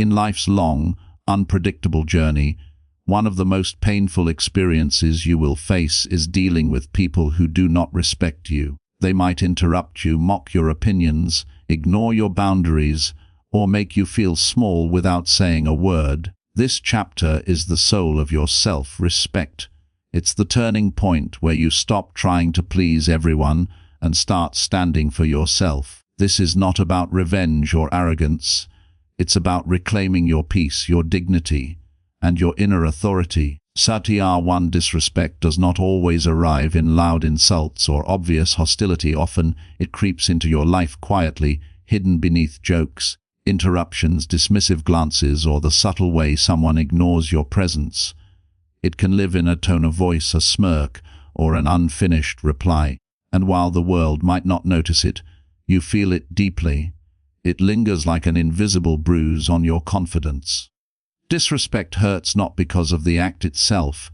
In life's long, unpredictable journey, one of the most painful experiences you will face is dealing with people who do not respect you. They might interrupt you, mock your opinions, ignore your boundaries, or make you feel small without saying a word. This chapter is the soul of your self-respect. It's the turning point where you stop trying to please everyone and start standing for yourself. This is not about revenge or arrogance. It's about reclaiming your peace, your dignity, and your inner authority. Satya 1. Disrespect does not always arrive in loud insults or obvious hostility. Often it creeps into your life quietly, hidden beneath jokes, interruptions, dismissive glances, or the subtle way someone ignores your presence. It can live in a tone of voice, a smirk, or an unfinished reply. And while the world might not notice it, you feel it deeply. It lingers like an invisible bruise on your confidence. Disrespect hurts not because of the act itself,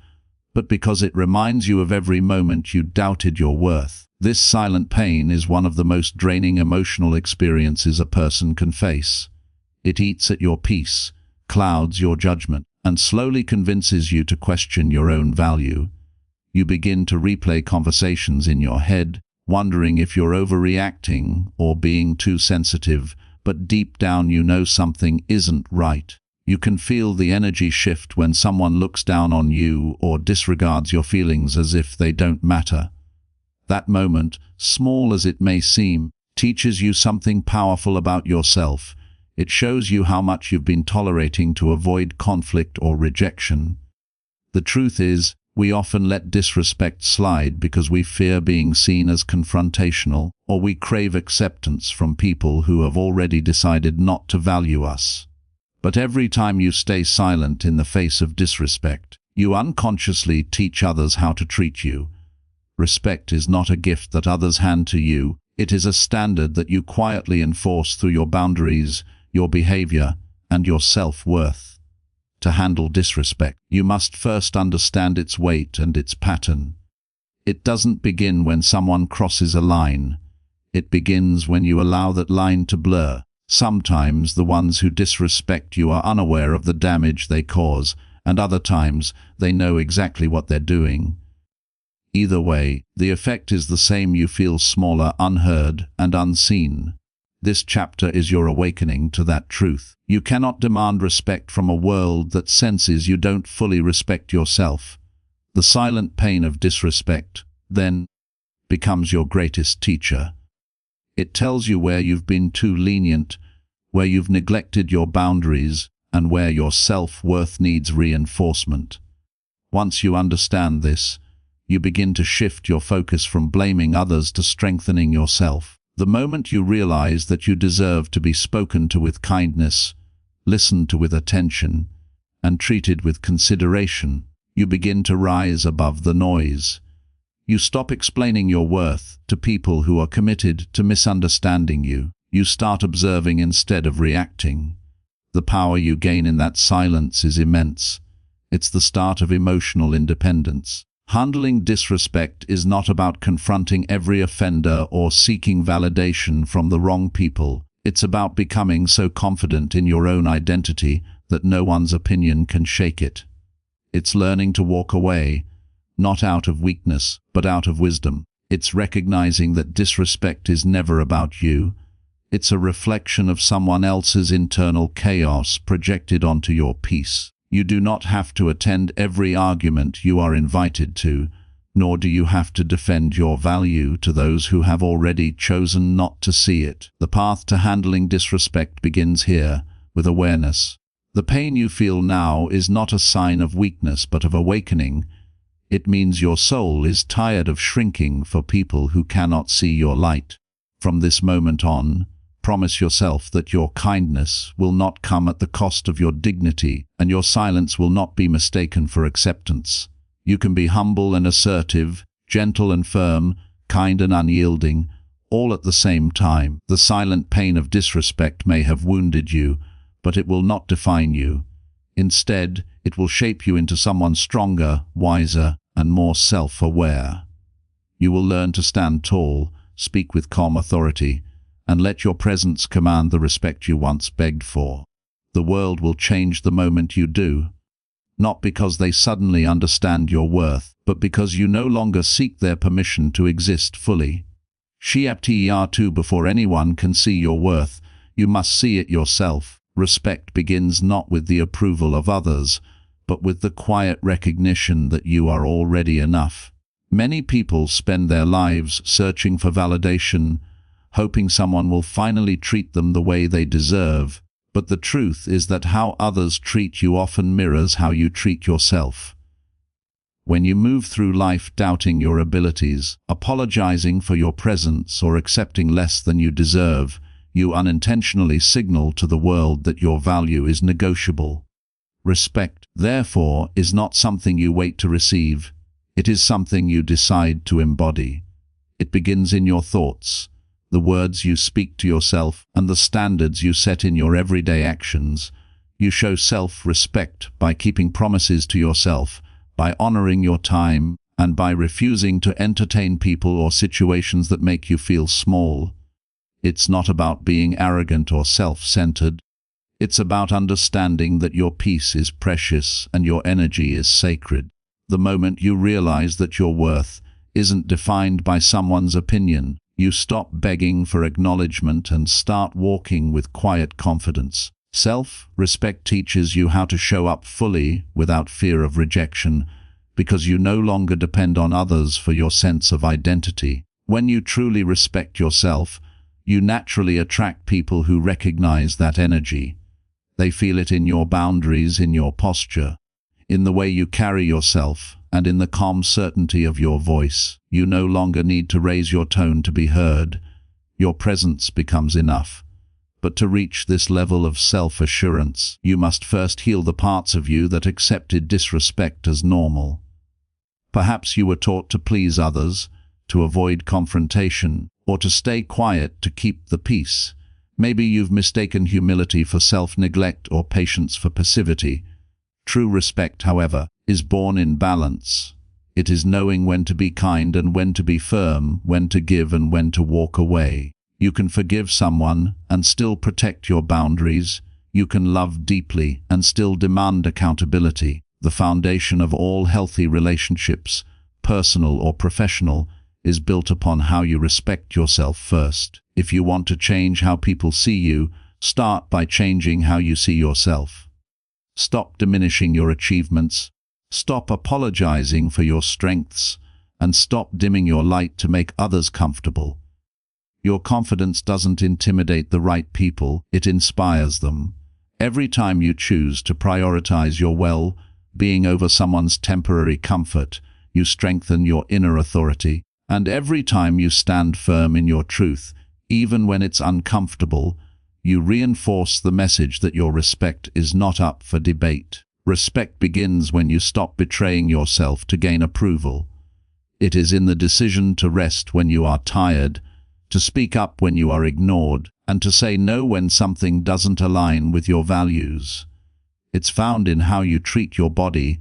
but because it reminds you of every moment you doubted your worth. This silent pain is one of the most draining emotional experiences a person can face. It eats at your peace, clouds your judgment, and slowly convinces you to question your own value. You begin to replay conversations in your head, wondering if you're overreacting or being too sensitive, but deep down you know something isn't right. You can feel the energy shift when someone looks down on you or disregards your feelings as if they don't matter. That moment, small as it may seem, teaches you something powerful about yourself. It shows you how much you've been tolerating to avoid conflict or rejection. The truth is, we often let disrespect slide because we fear being seen as confrontational, or we crave acceptance from people who have already decided not to value us. But every time you stay silent in the face of disrespect, you unconsciously teach others how to treat you. Respect is not a gift that others hand to you. It is a standard that you quietly enforce through your boundaries, your behavior, and your self-worth. To handle disrespect, you must first understand its weight and its pattern. It doesn't begin when someone crosses a line. It begins when you allow that line to blur. Sometimes the ones who disrespect you are unaware of the damage they cause, and other times they know exactly what they're doing. Either way, the effect is the same. You feel smaller, unheard, and unseen. This chapter is your awakening to that truth. You cannot demand respect from a world that senses you don't fully respect yourself. The silent pain of disrespect, then, becomes your greatest teacher. It tells you where you've been too lenient, where you've neglected your boundaries, and where your self-worth needs reinforcement. Once you understand this, you begin to shift your focus from blaming others to strengthening yourself. The moment you realize that you deserve to be spoken to with kindness, listened to with attention, and treated with consideration, you begin to rise above the noise. You stop explaining your worth to people who are committed to misunderstanding you. You start observing instead of reacting. The power you gain in that silence is immense. It's the start of emotional independence. Handling disrespect is not about confronting every offender or seeking validation from the wrong people. It's about becoming so confident in your own identity that no one's opinion can shake it. It's learning to walk away, not out of weakness, but out of wisdom. It's recognizing that disrespect is never about you. It's a reflection of someone else's internal chaos projected onto your peace. You do not have to attend every argument you are invited to, nor do you have to defend your value to those who have already chosen not to see it. The path to handling disrespect begins here, with awareness. The pain you feel now is not a sign of weakness but of awakening. It means your soul is tired of shrinking for people who cannot see your light. From this moment on, promise yourself that your kindness will not come at the cost of your dignity, and your silence will not be mistaken for acceptance. You can be humble and assertive, gentle and firm, kind and unyielding, all at the same time. The silent pain of disrespect may have wounded you, but it will not define you. Instead, it will shape you into someone stronger, wiser, and more self-aware. You will learn to stand tall, speak with calm authority, and let your presence command the respect you once begged for. The world will change the moment you do. Not because they suddenly understand your worth, but because you no longer seek their permission to exist fully. Chapter 2. Before anyone can see your worth, you must see it yourself. Respect begins not with the approval of others, but with the quiet recognition that you are already enough. Many people spend their lives searching for validation, hoping someone will finally treat them the way they deserve. But the truth is that how others treat you often mirrors how you treat yourself. When you move through life doubting your abilities, apologizing for your presence, or accepting less than you deserve, you unintentionally signal to the world that your value is negotiable. Respect, therefore, is not something you wait to receive. It is something you decide to embody. It begins in your thoughts, the words you speak to yourself, and the standards you set in your everyday actions. You show self-respect by keeping promises to yourself, by honoring your time, and by refusing to entertain people or situations that make you feel small. It's not about being arrogant or self-centered. It's about understanding that your peace is precious and your energy is sacred. The moment you realize that your worth isn't defined by someone's opinion, you stop begging for acknowledgement and start walking with quiet confidence. Self-respect teaches you how to show up fully without fear of rejection, because you no longer depend on others for your sense of identity. When you truly respect yourself, you naturally attract people who recognize that energy. They feel it in your boundaries, in your posture, in the way you carry yourself, and in the calm certainty of your voice. You no longer need to raise your tone to be heard. Your presence becomes enough. But to reach this level of self-assurance, you must first heal the parts of you that accepted disrespect as normal. Perhaps you were taught to please others, to avoid confrontation, or to stay quiet to keep the peace. Maybe you've mistaken humility for self-neglect or patience for passivity. True respect, however, is born in balance. It is knowing when to be kind and when to be firm, when to give and when to walk away. You can forgive someone and still protect your boundaries. You can love deeply and still demand accountability. The foundation of all healthy relationships, personal or professional, is built upon how you respect yourself first. If you want to change how people see you, start by changing how you see yourself. Stop diminishing your achievements, stop apologizing for your strengths, and stop dimming your light to make others comfortable. Your confidence doesn't intimidate the right people, it inspires them. Every time you choose to prioritize your well-being over someone's temporary comfort, you strengthen your inner authority. And every time you stand firm in your truth, even when it's uncomfortable, you reinforce the message that your respect is not up for debate. Respect begins when you stop betraying yourself to gain approval. It is in the decision to rest when you are tired, to speak up when you are ignored, and to say no when something doesn't align with your values. It's found in how you treat your body,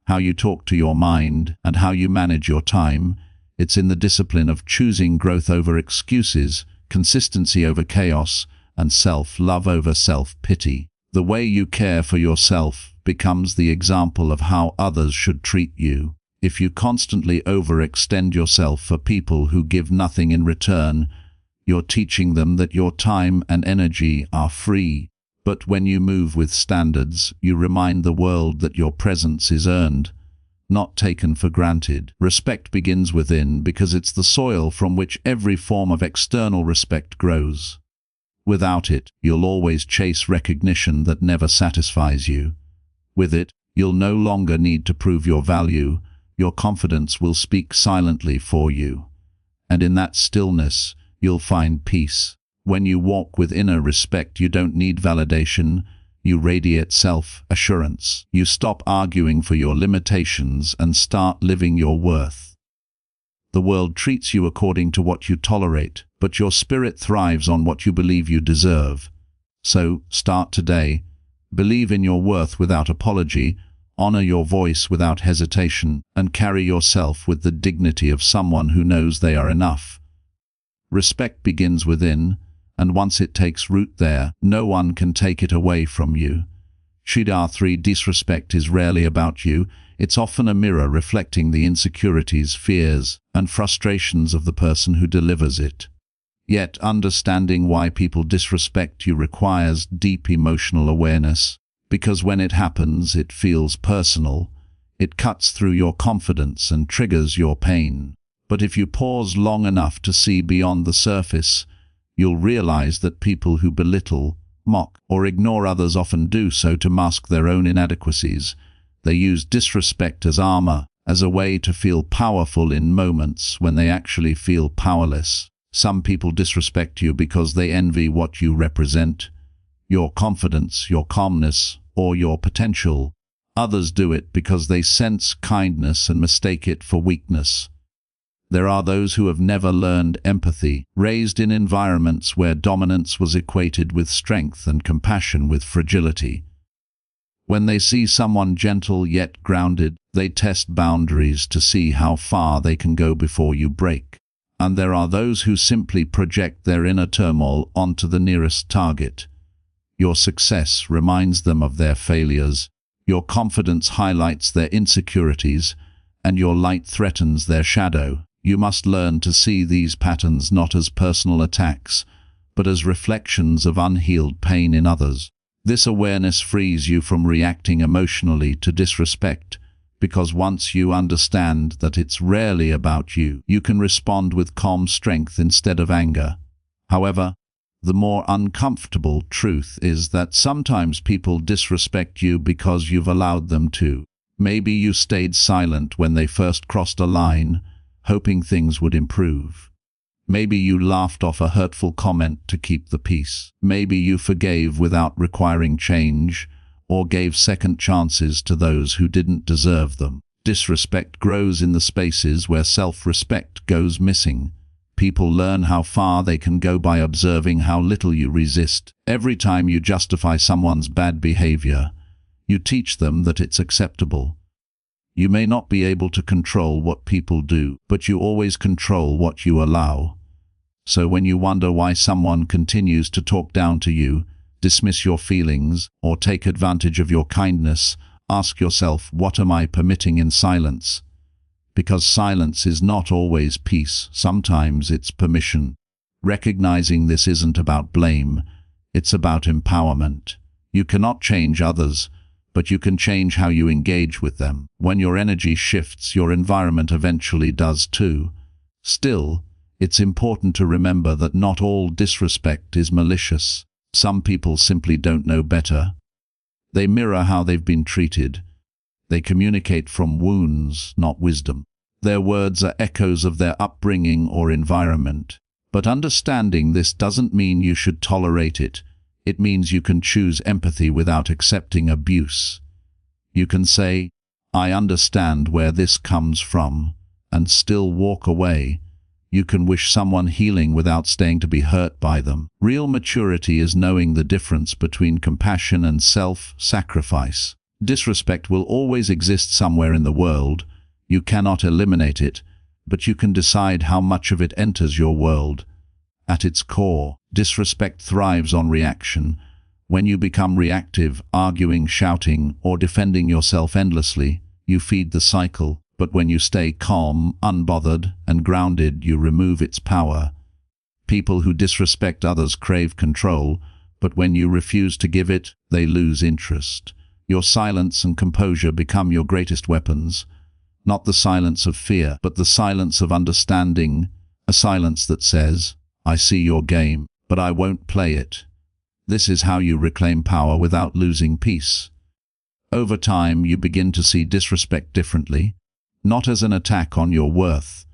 how you talk to your mind, and how you manage your time. It's in the discipline of choosing growth over excuses, consistency over chaos, and self-love over self-pity. The way you care for yourself becomes the example of how others should treat you. If you constantly overextend yourself for people who give nothing in return, you're teaching them that your time and energy are free. But when you move with standards, you remind the world that your presence is earned, not taken for granted. Respect begins within because it's the soil from which every form of external respect grows. Without it, you'll always chase recognition that never satisfies you. With it, you'll no longer need to prove your value. Your confidence will speak silently for you. And in that stillness, you'll find peace. When you walk with inner respect, you don't need validation. You radiate self-assurance. You stop arguing for your limitations and start living your worth. The world treats you according to what you tolerate, but your spirit thrives on what you believe you deserve. So, start today. Believe in your worth without apology, honor your voice without hesitation, and carry yourself with the dignity of someone who knows they are enough. Respect begins within, and once it takes root there, no one can take it away from you. Shidar 3. Disrespect is rarely about you. It's often a mirror reflecting the insecurities, fears, and frustrations of the person who delivers it. Yet, understanding why people disrespect you requires deep emotional awareness, because when it happens, it feels personal. It cuts through your confidence and triggers your pain. But if you pause long enough to see beyond the surface, you'll realize that people who belittle, mock, or ignore others often do so to mask their own inadequacies. They use disrespect as armor, as a way to feel powerful in moments when they actually feel powerless. Some people disrespect you because they envy what you represent, your confidence, your calmness, or your potential. Others do it because they sense kindness and mistake it for weakness. There are those who have never learned empathy, raised in environments where dominance was equated with strength and compassion with fragility. When they see someone gentle yet grounded, they test boundaries to see how far they can go before you break. And there are those who simply project their inner turmoil onto the nearest target. Your success reminds them of their failures, your confidence highlights their insecurities, and your light threatens their shadow. You must learn to see these patterns not as personal attacks, but as reflections of unhealed pain in others. This awareness frees you from reacting emotionally to disrespect, because once you understand that it's rarely about you, you can respond with calm strength instead of anger. However, the more uncomfortable truth is that sometimes people disrespect you because you've allowed them to. Maybe you stayed silent when they first crossed a line, hoping things would improve. Maybe you laughed off a hurtful comment to keep the peace. Maybe you forgave without requiring change, or gave second chances to those who didn't deserve them. Disrespect grows in the spaces where self-respect goes missing. People learn how far they can go by observing how little you resist. Every time you justify someone's bad behavior, you teach them that it's acceptable. You may not be able to control what people do, but you always control what you allow. So when you wonder why someone continues to talk down to you, dismiss your feelings, or take advantage of your kindness, ask yourself, what am I permitting in silence? Because silence is not always peace, sometimes it's permission. Recognizing this isn't about blame, it's about empowerment. You cannot change others, but you can change how you engage with them. When your energy shifts, your environment eventually does too. Still, it's important to remember that not all disrespect is malicious. Some people simply don't know better. They mirror how they've been treated. They communicate from wounds, not wisdom. Their words are echoes of their upbringing or environment. But understanding this doesn't mean you should tolerate it. It means you can choose empathy without accepting abuse. You can say, I understand where this comes from, and still walk away. You can wish someone healing without staying to be hurt by them. Real maturity is knowing the difference between compassion and self-sacrifice. Disrespect will always exist somewhere in the world. You cannot eliminate it, but you can decide how much of it enters your world. At its core, disrespect thrives on reaction. When you become reactive, arguing, shouting, or defending yourself endlessly, you feed the cycle. But when you stay calm, unbothered, and grounded, you remove its power. People who disrespect others crave control, but when you refuse to give it, they lose interest. Your silence and composure become your greatest weapons. Not the silence of fear, but the silence of understanding, a silence that says, I see your game, but I won't play it. This is how you reclaim power without losing peace. Over time, you begin to see disrespect differently, not as an attack on your worth,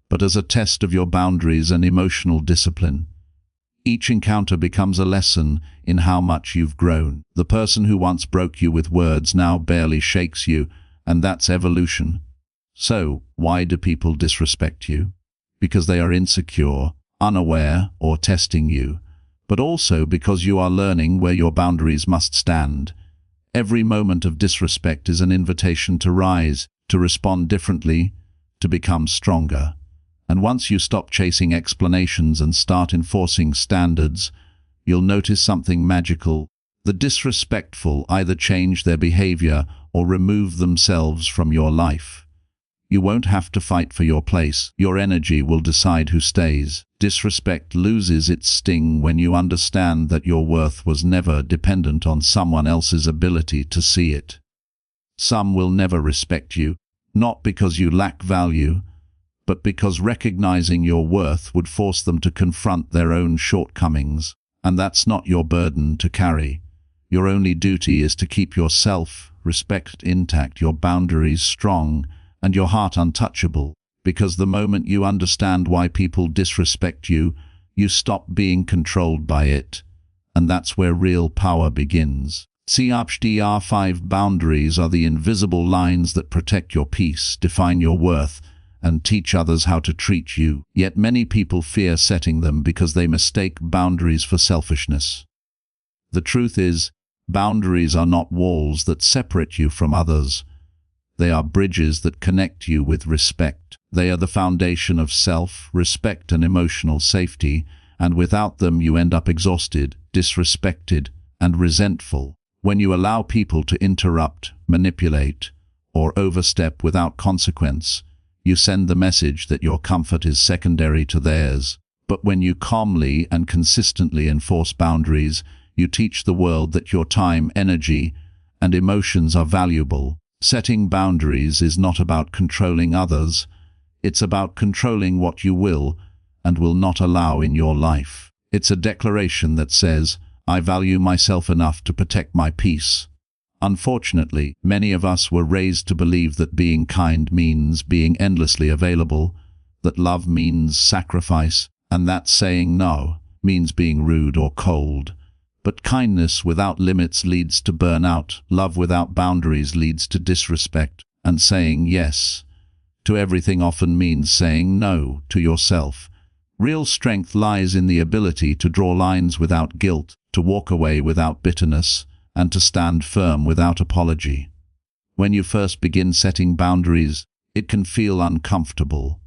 but as a test of your boundaries and emotional discipline. Each encounter becomes a lesson in how much you've grown. The person who once broke you with words now barely shakes you, and that's evolution. So, why do people disrespect you? Because they are insecure, unaware, or testing you, but also because you are learning where your boundaries must stand. Every moment of disrespect is an invitation to rise, to respond differently, to become stronger. And once you stop chasing explanations and start enforcing standards, you'll notice something magical. The disrespectful either change their behavior or remove themselves from your life. You won't have to fight for your place. Your energy will decide who stays. Disrespect loses its sting when you understand that your worth was never dependent on someone else's ability to see it. Some will never respect you, not because you lack value, but because recognizing your worth would force them to confront their own shortcomings. And that's not your burden to carry. Your only duty is to keep your self-respect intact, your boundaries strong, and your heart untouchable. Because the moment you understand why people disrespect you, you stop being controlled by it. And that's where real power begins. CHDR 5 boundaries are the invisible lines that protect your peace, define your worth, and teach others how to treat you. Yet many people fear setting them because they mistake boundaries for selfishness. The truth is, boundaries are not walls that separate you from others. They are bridges that connect you with respect. They are the foundation of self-respect and emotional safety, and without them you end up exhausted, disrespected, and resentful. When you allow people to interrupt, manipulate, or overstep without consequence, you send the message that your comfort is secondary to theirs. But when you calmly and consistently enforce boundaries, you teach the world that your time, energy, and emotions are valuable. Setting boundaries is not about controlling others. It's about controlling what you will and will not allow in your life. It's a declaration that says, I value myself enough to protect my peace. Unfortunately, many of us were raised to believe that being kind means being endlessly available, that love means sacrifice, and that saying no means being rude or cold. But kindness without limits leads to burnout, love without boundaries leads to disrespect, and saying yes to everything often means saying no to yourself. Real strength lies in the ability to draw lines without guilt, to walk away without bitterness, and to stand firm without apology. When you first begin setting boundaries, it can feel uncomfortable,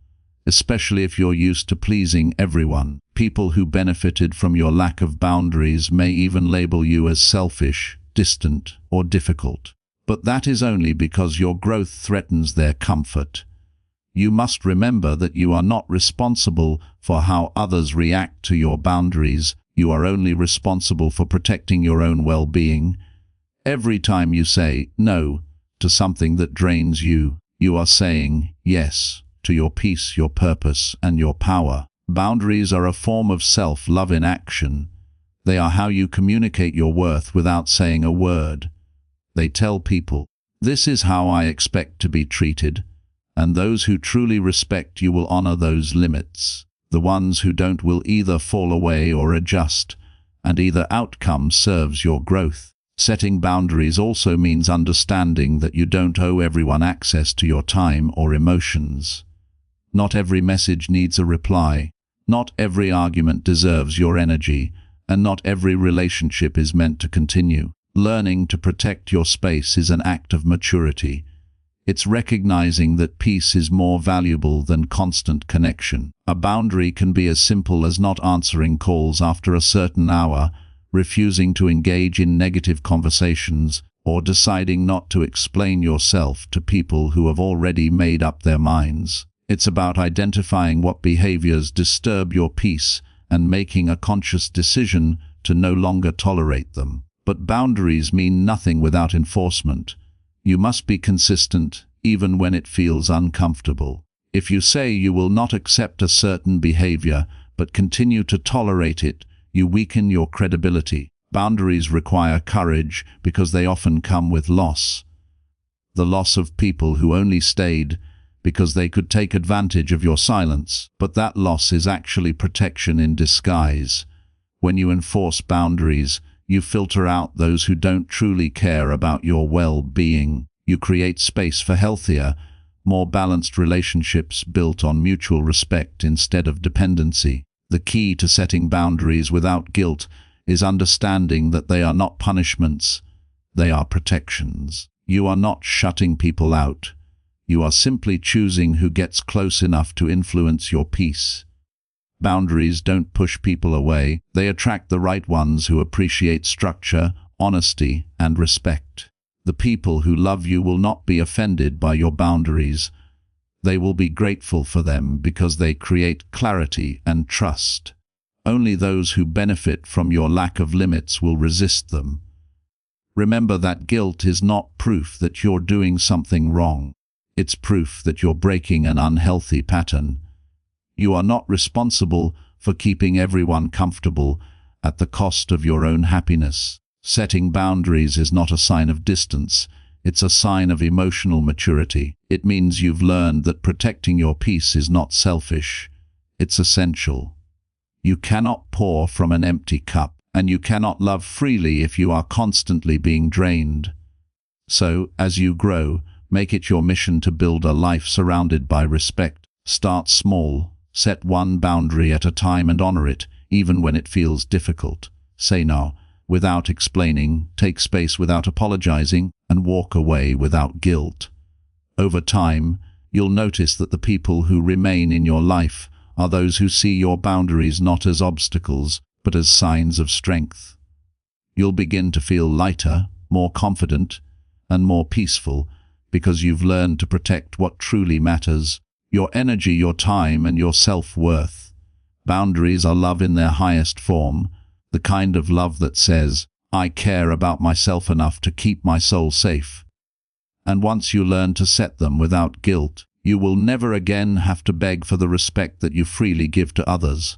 especially if you're used to pleasing everyone. People who benefited from your lack of boundaries may even label you as selfish, distant, or difficult. But that is only because your growth threatens their comfort. You must remember that you are not responsible for how others react to your boundaries. You are only responsible for protecting your own well-being. Every time you say no to something that drains you, you are saying yes to your peace, your purpose, and your power. Boundaries are a form of self-love in action. They are how you communicate your worth without saying a word. They tell people, this is how I expect to be treated, and those who truly respect you will honor those limits. The ones who don't will either fall away or adjust, and either outcome serves your growth. Setting boundaries also means understanding that you don't owe everyone access to your time or emotions. Not every message needs a reply. Not every argument deserves your energy, and not every relationship is meant to continue. Learning to protect your space is an act of maturity. It's recognizing that peace is more valuable than constant connection. A boundary can be as simple as not answering calls after a certain hour, refusing to engage in negative conversations, or deciding not to explain yourself to people who have already made up their minds. It's about identifying what behaviors disturb your peace and making a conscious decision to no longer tolerate them. But boundaries mean nothing without enforcement. You must be consistent, even when it feels uncomfortable. If you say you will not accept a certain behavior, but continue to tolerate it, you weaken your credibility. Boundaries require courage because they often come with loss. The loss of people who only stayed because they could take advantage of your silence. But that loss is actually protection in disguise. When you enforce boundaries, you filter out those who don't truly care about your well-being. You create space for healthier, more balanced relationships built on mutual respect instead of dependency. The key to setting boundaries without guilt is understanding that they are not punishments, they are protections. You are not shutting people out. You are simply choosing who gets close enough to influence your peace. Boundaries don't push people away. They attract the right ones who appreciate structure, honesty, and respect. The people who love you will not be offended by your boundaries. They will be grateful for them because they create clarity and trust. Only those who benefit from your lack of limits will resist them. Remember that guilt is not proof that you're doing something wrong. It's proof that you're breaking an unhealthy pattern. You are not responsible for keeping everyone comfortable at the cost of your own happiness. Setting boundaries is not a sign of distance. It's a sign of emotional maturity. It means you've learned that protecting your peace is not selfish. It's essential. You cannot pour from an empty cup, and you cannot love freely if you are constantly being drained. So, as you grow, make it your mission to build a life surrounded by respect. Start small. Set one boundary at a time and honor it, even when it feels difficult. Say no without explaining, take space without apologizing, and walk away without guilt. Over time, you'll notice that the people who remain in your life are those who see your boundaries not as obstacles, but as signs of strength. You'll begin to feel lighter, more confident, and more peaceful because you've learned to protect what truly matters: your energy, your time, and your self-worth. Boundaries are love in their highest form, the kind of love that says, I care about myself enough to keep my soul safe. And once you learn to set them without guilt, you will never again have to beg for the respect that you freely give to others.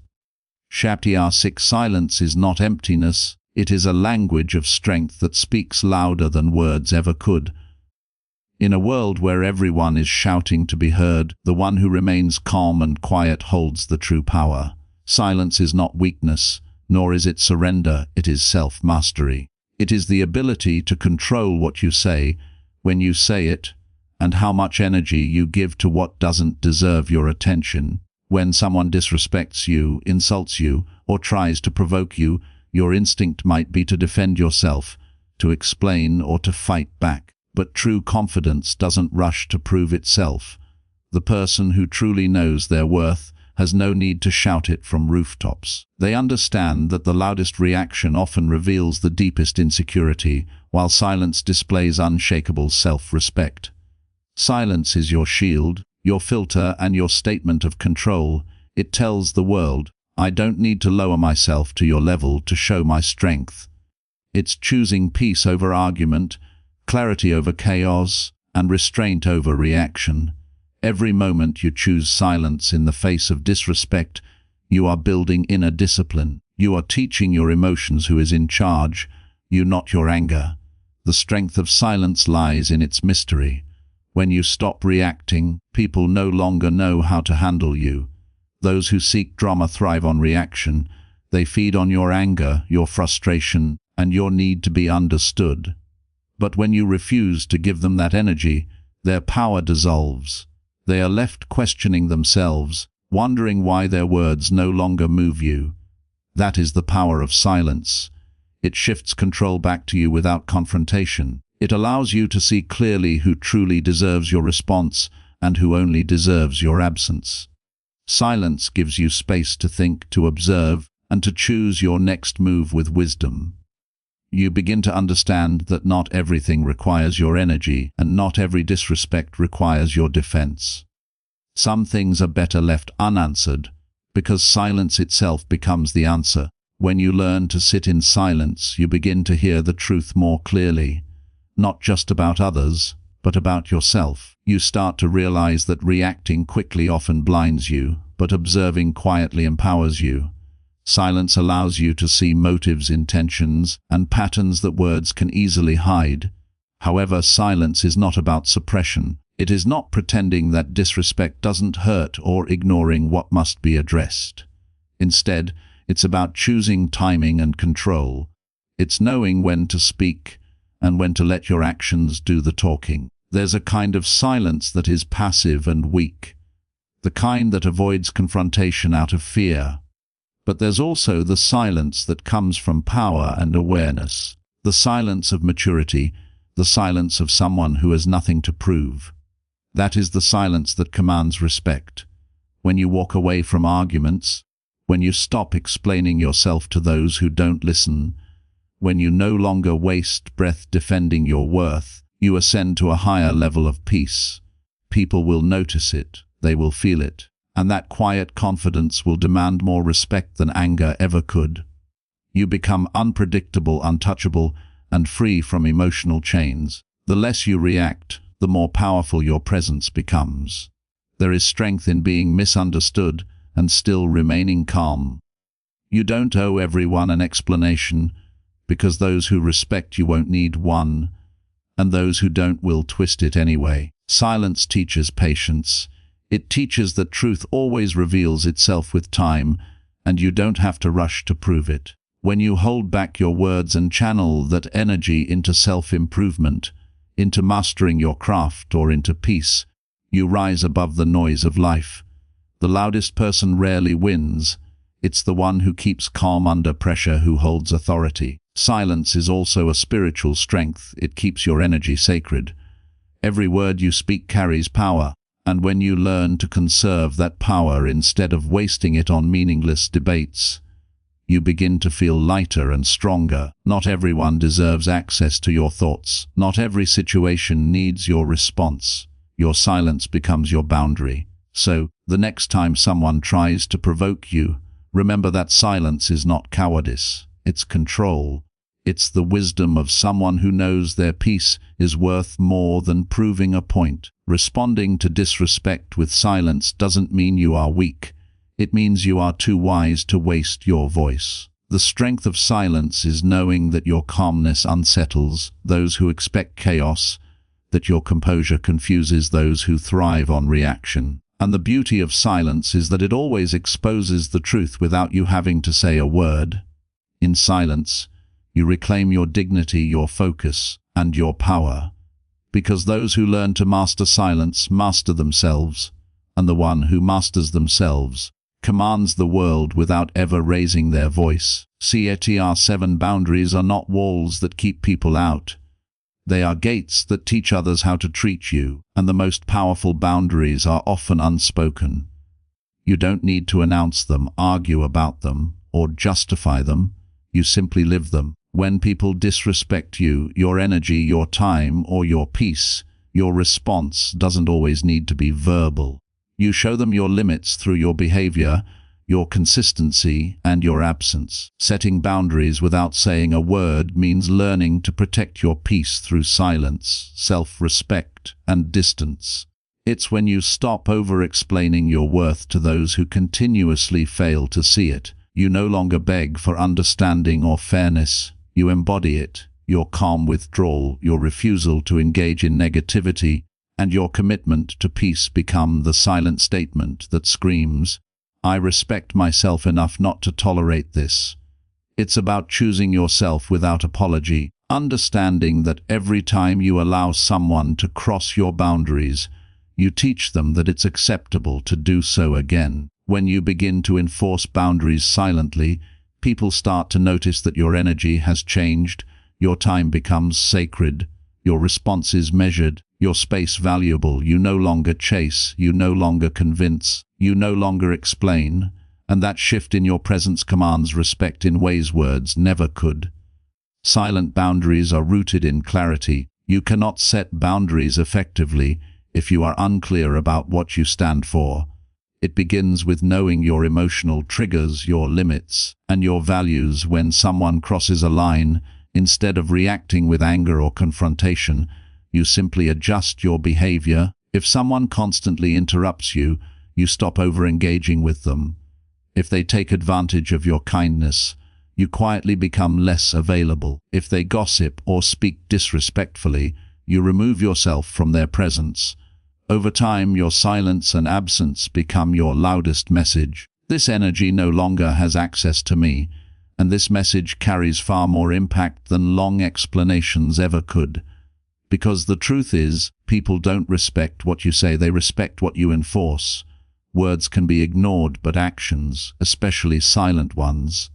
Chapter 6. Silence is not emptiness. It is a language of strength that speaks louder than words ever could. In a world where everyone is shouting to be heard, the one who remains calm and quiet holds the true power. Silence is not weakness, nor is it surrender. It is self-mastery. It is the ability to control what you say, when you say it, and how much energy you give to what doesn't deserve your attention. When someone disrespects you, insults you, or tries to provoke you, your instinct might be to defend yourself, to explain, or to fight back. But true confidence doesn't rush to prove itself. The person who truly knows their worth has no need to shout it from rooftops. They understand that the loudest reaction often reveals the deepest insecurity, while silence displays unshakable self-respect. Silence is your shield, your filter, and your statement of control. It tells the world, I don't need to lower myself to your level to show my strength. It's choosing peace over argument, clarity over chaos, and restraint over reaction. Every moment you choose silence in the face of disrespect, you are building inner discipline. You are teaching your emotions who is in charge, you, not your anger. The strength of silence lies in its mystery. When you stop reacting, people no longer know how to handle you. Those who seek drama thrive on reaction. They feed on your anger, your frustration, and your need to be understood. But when you refuse to give them that energy, their power dissolves. They are left questioning themselves, wondering why their words no longer move you. That is the power of silence. It shifts control back to you without confrontation. It allows you to see clearly who truly deserves your response and who only deserves your absence. Silence gives you space to think, to observe, and to choose your next move with wisdom. You begin to understand that not everything requires your energy, and not every disrespect requires your defense. Some things are better left unanswered, because silence itself becomes the answer. When you learn to sit in silence, you begin to hear the truth more clearly, not just about others, but about yourself. You start to realize that reacting quickly often blinds you, but observing quietly empowers you. Silence allows you to see motives, intentions, and patterns that words can easily hide. However, silence is not about suppression. It is not pretending that disrespect doesn't hurt or ignoring what must be addressed. Instead, it's about choosing timing and control. It's knowing when to speak and when to let your actions do the talking. There's a kind of silence that is passive and weak, the kind that avoids confrontation out of fear. But there's also the silence that comes from power and awareness, the silence of maturity, the silence of someone who has nothing to prove. That is the silence that commands respect. When you walk away from arguments, when you stop explaining yourself to those who don't listen, when you no longer waste breath defending your worth, you ascend to a higher level of peace. People will notice it, they will feel it, and that quiet confidence will demand more respect than anger ever could. You become unpredictable, untouchable, and free from emotional chains. The less you react, the more powerful your presence becomes. There is strength in being misunderstood and still remaining calm. You don't owe everyone an explanation, because those who respect you won't need one, and those who don't will twist it anyway. Silence teaches patience. It teaches that truth always reveals itself with time, and you don't have to rush to prove it. When you hold back your words and channel that energy into self-improvement, into mastering your craft or into peace, you rise above the noise of life. The loudest person rarely wins. It's the one who keeps calm under pressure who holds authority. Silence is also a spiritual strength. It keeps your energy sacred. Every word you speak carries power, and when you learn to conserve that power instead of wasting it on meaningless debates, you begin to feel lighter and stronger. Not everyone deserves access to your thoughts. Not every situation needs your response. Your silence becomes your boundary. So, the next time someone tries to provoke you, remember that silence is not cowardice. It's control. It's the wisdom of someone who knows their peace is worth more than proving a point. Responding to disrespect with silence doesn't mean you are weak. It means you are too wise to waste your voice. The strength of silence is knowing that your calmness unsettles those who expect chaos, that your composure confuses those who thrive on reaction. And the beauty of silence is that it always exposes the truth without you having to say a word. In silence, you reclaim your dignity, your focus, and your power. Because those who learn to master silence master themselves, and the one who masters themselves commands the world without ever raising their voice. CETR 7 boundaries are not walls that keep people out. They are gates that teach others how to treat you, and the most powerful boundaries are often unspoken. You don't need to announce them, argue about them, or justify them. You simply live them. When people disrespect you, your energy, your time, or your peace, your response doesn't always need to be verbal. You show them your limits through your behavior, your consistency, and your absence. Setting boundaries without saying a word means learning to protect your peace through silence, self-respect, and distance. It's when you stop over-explaining your worth to those who continuously fail to see it. You no longer beg for understanding or fairness. You embody it. Your calm withdrawal, your refusal to engage in negativity, and your commitment to peace become the silent statement that screams, "I respect myself enough not to tolerate this." It's about choosing yourself without apology, understanding that every time you allow someone to cross your boundaries, you teach them that it's acceptable to do so again. When you begin to enforce boundaries silently, people start to notice that your energy has changed, your time becomes sacred, your response is measured, your space valuable. You no longer chase, you no longer convince, you no longer explain, and that shift in your presence commands respect in ways words never could. Silent boundaries are rooted in clarity. You cannot set boundaries effectively if you are unclear about what you stand for. It begins with knowing your emotional triggers, your limits, and your values. When someone crosses a line, instead of reacting with anger or confrontation, you simply adjust your behavior. If someone constantly interrupts you, you stop over-engaging with them. If they take advantage of your kindness, you quietly become less available. If they gossip or speak disrespectfully, you remove yourself from their presence. Over time, your silence and absence become your loudest message. This energy no longer has access to me, and this message carries far more impact than long explanations ever could. Because the truth is, people don't respect what you say, they respect what you enforce. Words can be ignored, but actions, especially silent ones,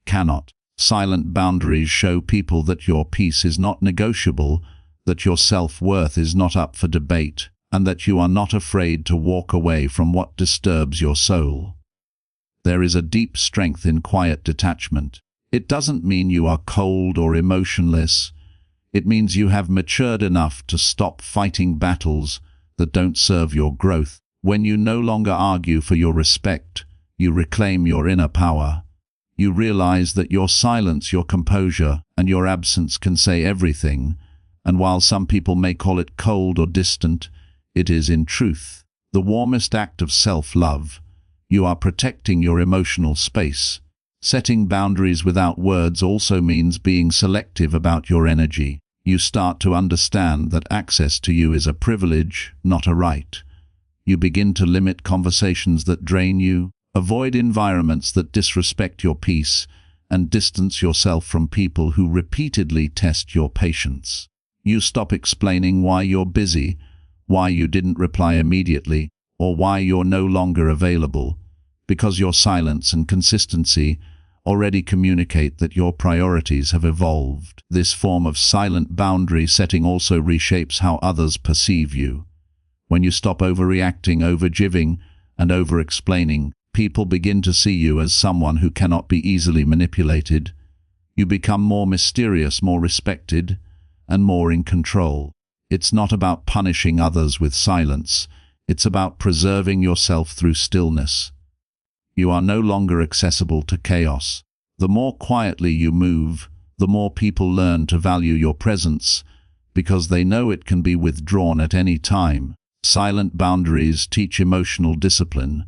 cannot. Silent boundaries show people that your peace is not negotiable, that your self-worth is not up for debate, and that you are not afraid to walk away from what disturbs your soul. There is a deep strength in quiet detachment. It doesn't mean you are cold or emotionless. It means you have matured enough to stop fighting battles that don't serve your growth. When you no longer argue for your respect, you reclaim your inner power. You realize that your silence, your composure, and your absence can say everything, and while some people may call it cold or distant, it is in truth the warmest act of self-love. You are protecting your emotional space. Setting boundaries without words also means being selective about your energy. You start to understand that access to you is a privilege, not a right. You begin to limit conversations that drain you, avoid environments that disrespect your peace, and distance yourself from people who repeatedly test your patience. You stop explaining why you're busy, why you didn't reply immediately, or why you're no longer available, because your silence and consistency already communicate that your priorities have evolved. This form of silent boundary setting also reshapes how others perceive you. When you stop overreacting, overgiving, and over-explaining, people begin to see you as someone who cannot be easily manipulated. You become more mysterious, more respected, and more in control. It's not about punishing others with silence. It's about preserving yourself through stillness. You are no longer accessible to chaos. The more quietly you move, the more people learn to value your presence, because they know it can be withdrawn at any time. Silent boundaries teach emotional discipline.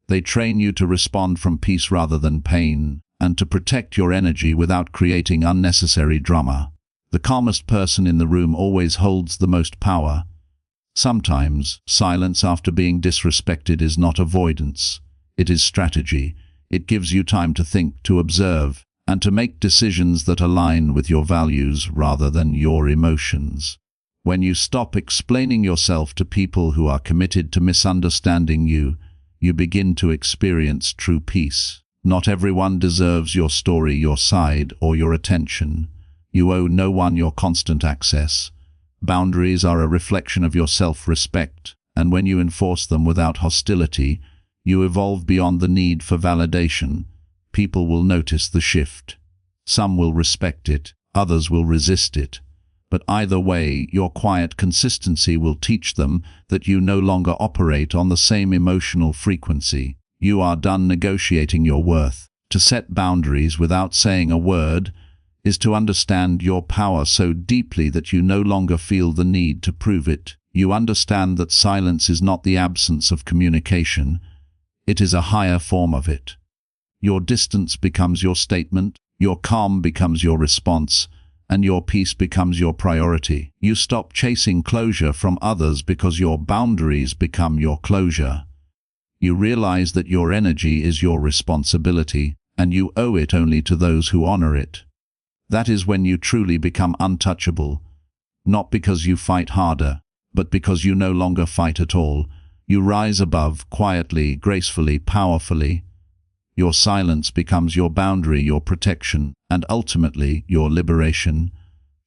They train you to respond from peace rather than pain, and to protect your energy without creating unnecessary drama. The calmest person in the room always holds the most power. Sometimes, silence after being disrespected is not avoidance. It is strategy. It gives you time to think, to observe, and to make decisions that align with your values rather than your emotions. When you stop explaining yourself to people who are committed to misunderstanding you, you begin to experience true peace. Not everyone deserves your story, your side, or your attention. You owe no one your constant access. Boundaries are a reflection of your self-respect, and when you enforce them without hostility, you evolve beyond the need for validation. People will notice the shift. Some will respect it, others will resist it. But either way, your quiet consistency will teach them that you no longer operate on the same emotional frequency. You are done negotiating your worth. To set boundaries without saying a word is to understand your power so deeply that you no longer feel the need to prove it. You understand that silence is not the absence of communication. It is a higher form of it. Your distance becomes your statement, your calm becomes your response, and your peace becomes your priority. You stop chasing closure from others because your boundaries become your closure. You realize that your energy is your responsibility, and you owe it only to those who honor it. That is when you truly become untouchable, not because you fight harder, but because you no longer fight at all. You rise above, quietly, gracefully, powerfully. Your silence becomes your boundary, your protection, and ultimately your liberation.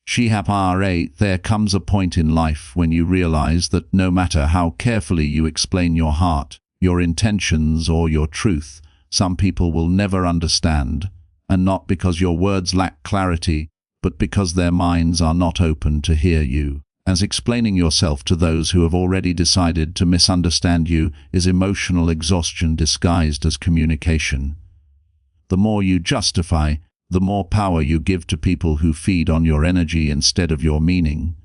There comes a point in life when you realize that no matter how carefully you explain your heart, your intentions, or your truth, some people will never understand, and not because your words lack clarity, but because their minds are not open to hear you. As explaining yourself to those who have already decided to misunderstand you is emotional exhaustion disguised as communication. The more you justify, the more power you give to people who feed on your energy instead of your meaning.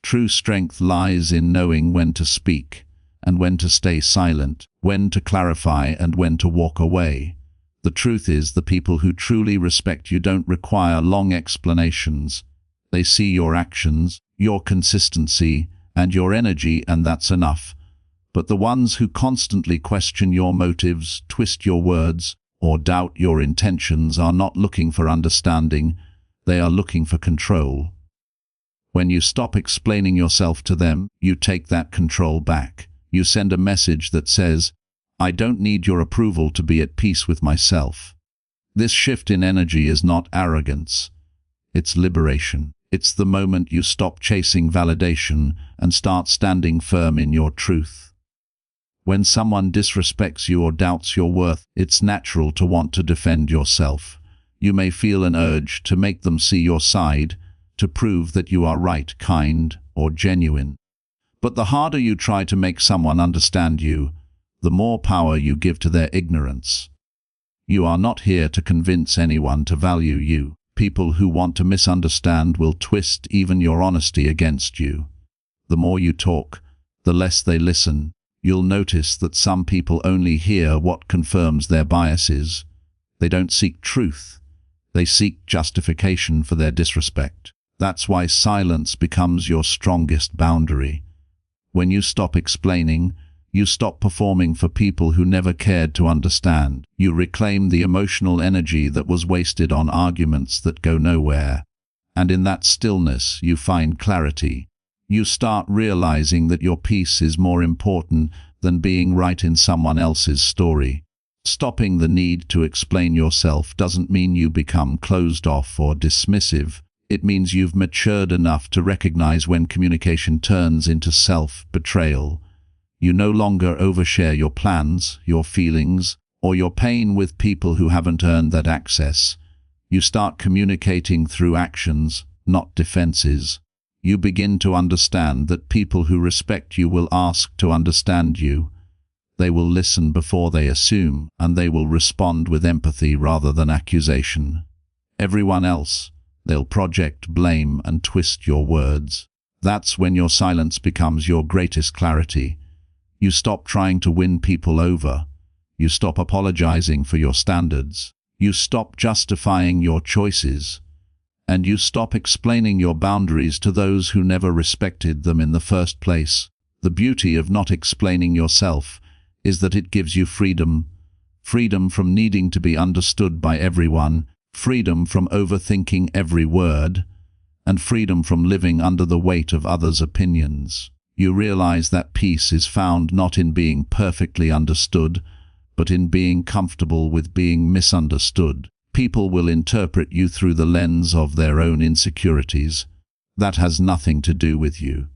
True strength lies in knowing when to speak, and when to stay silent, when to clarify and when to walk away. The truth is, the people who truly respect you don't require long explanations. They see your actions, your consistency, and your energy, and that's enough. But the ones who constantly question your motives, twist your words, or doubt your intentions are not looking for understanding, they are looking for control. When you stop explaining yourself to them, you take that control back. You send a message that says, "I don't need your approval to be at peace with myself." This shift in energy is not arrogance. It's liberation. It's the moment you stop chasing validation and start standing firm in your truth. When someone disrespects you or doubts your worth, it's natural to want to defend yourself. You may feel an urge to make them see your side, to prove that you are right, kind, or genuine. But the harder you try to make someone understand you, the more power you give to their ignorance. You are not here to convince anyone to value you. People who want to misunderstand will twist even your honesty against you. The more you talk, the less they listen. You'll notice that some people only hear what confirms their biases. They don't seek truth. They seek justification for their disrespect. That's why silence becomes your strongest boundary. When you stop explaining, you stop performing for people who never cared to understand. You reclaim the emotional energy that was wasted on arguments that go nowhere. And in that stillness, you find clarity. You start realizing that your peace is more important than being right in someone else's story. Stopping the need to explain yourself doesn't mean you become closed off or dismissive. It means you've matured enough to recognize when communication turns into self-betrayal. You no longer overshare your plans, your feelings, or your pain with people who haven't earned that access. You start communicating through actions, not defenses. You begin to understand that people who respect you will ask to understand you. They will listen before they assume, and they will respond with empathy rather than accusation. Everyone else, they'll project blame and twist your words. That's when your silence becomes your greatest clarity. You stop trying to win people over. You stop apologizing for your standards. You stop justifying your choices. And you stop explaining your boundaries to those who never respected them in the first place. The beauty of not explaining yourself is that it gives you freedom. Freedom from needing to be understood by everyone, freedom from overthinking every word, and freedom from living under the weight of others' opinions. You realize that peace is found not in being perfectly understood, but in being comfortable with being misunderstood. People will interpret you through the lens of their own insecurities. That has nothing to do with you.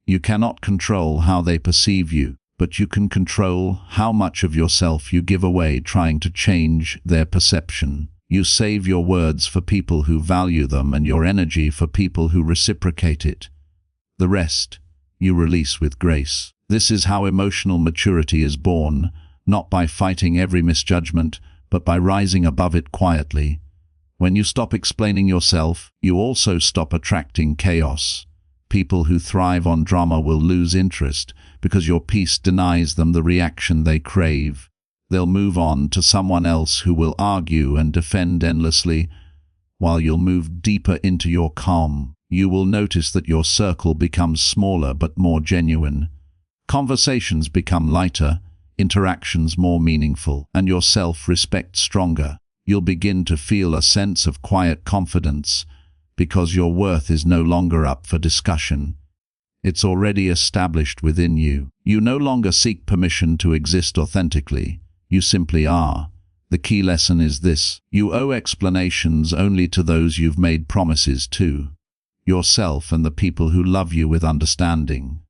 You cannot control how they perceive you, but you can control how much of yourself you give away trying to change their perception. You save your words for people who value them and your energy for people who reciprocate it. The rest, you release with grace. This is how emotional maturity is born, not by fighting every misjudgment, but by rising above it quietly. When you stop explaining yourself, you also stop attracting chaos. People who thrive on drama will lose interest because your peace denies them the reaction they crave. They'll move on to someone else who will argue and defend endlessly, while you'll move deeper into your calm. You will notice that your circle becomes smaller but more genuine. Conversations become lighter, interactions more meaningful, and your self-respect stronger. You'll begin to feel a sense of quiet confidence because your worth is no longer up for discussion. It's already established within you. You no longer seek permission to exist authentically. You simply are. The key lesson is this: you owe explanations only to those you've made promises to. Yourself and the people who love you with understanding.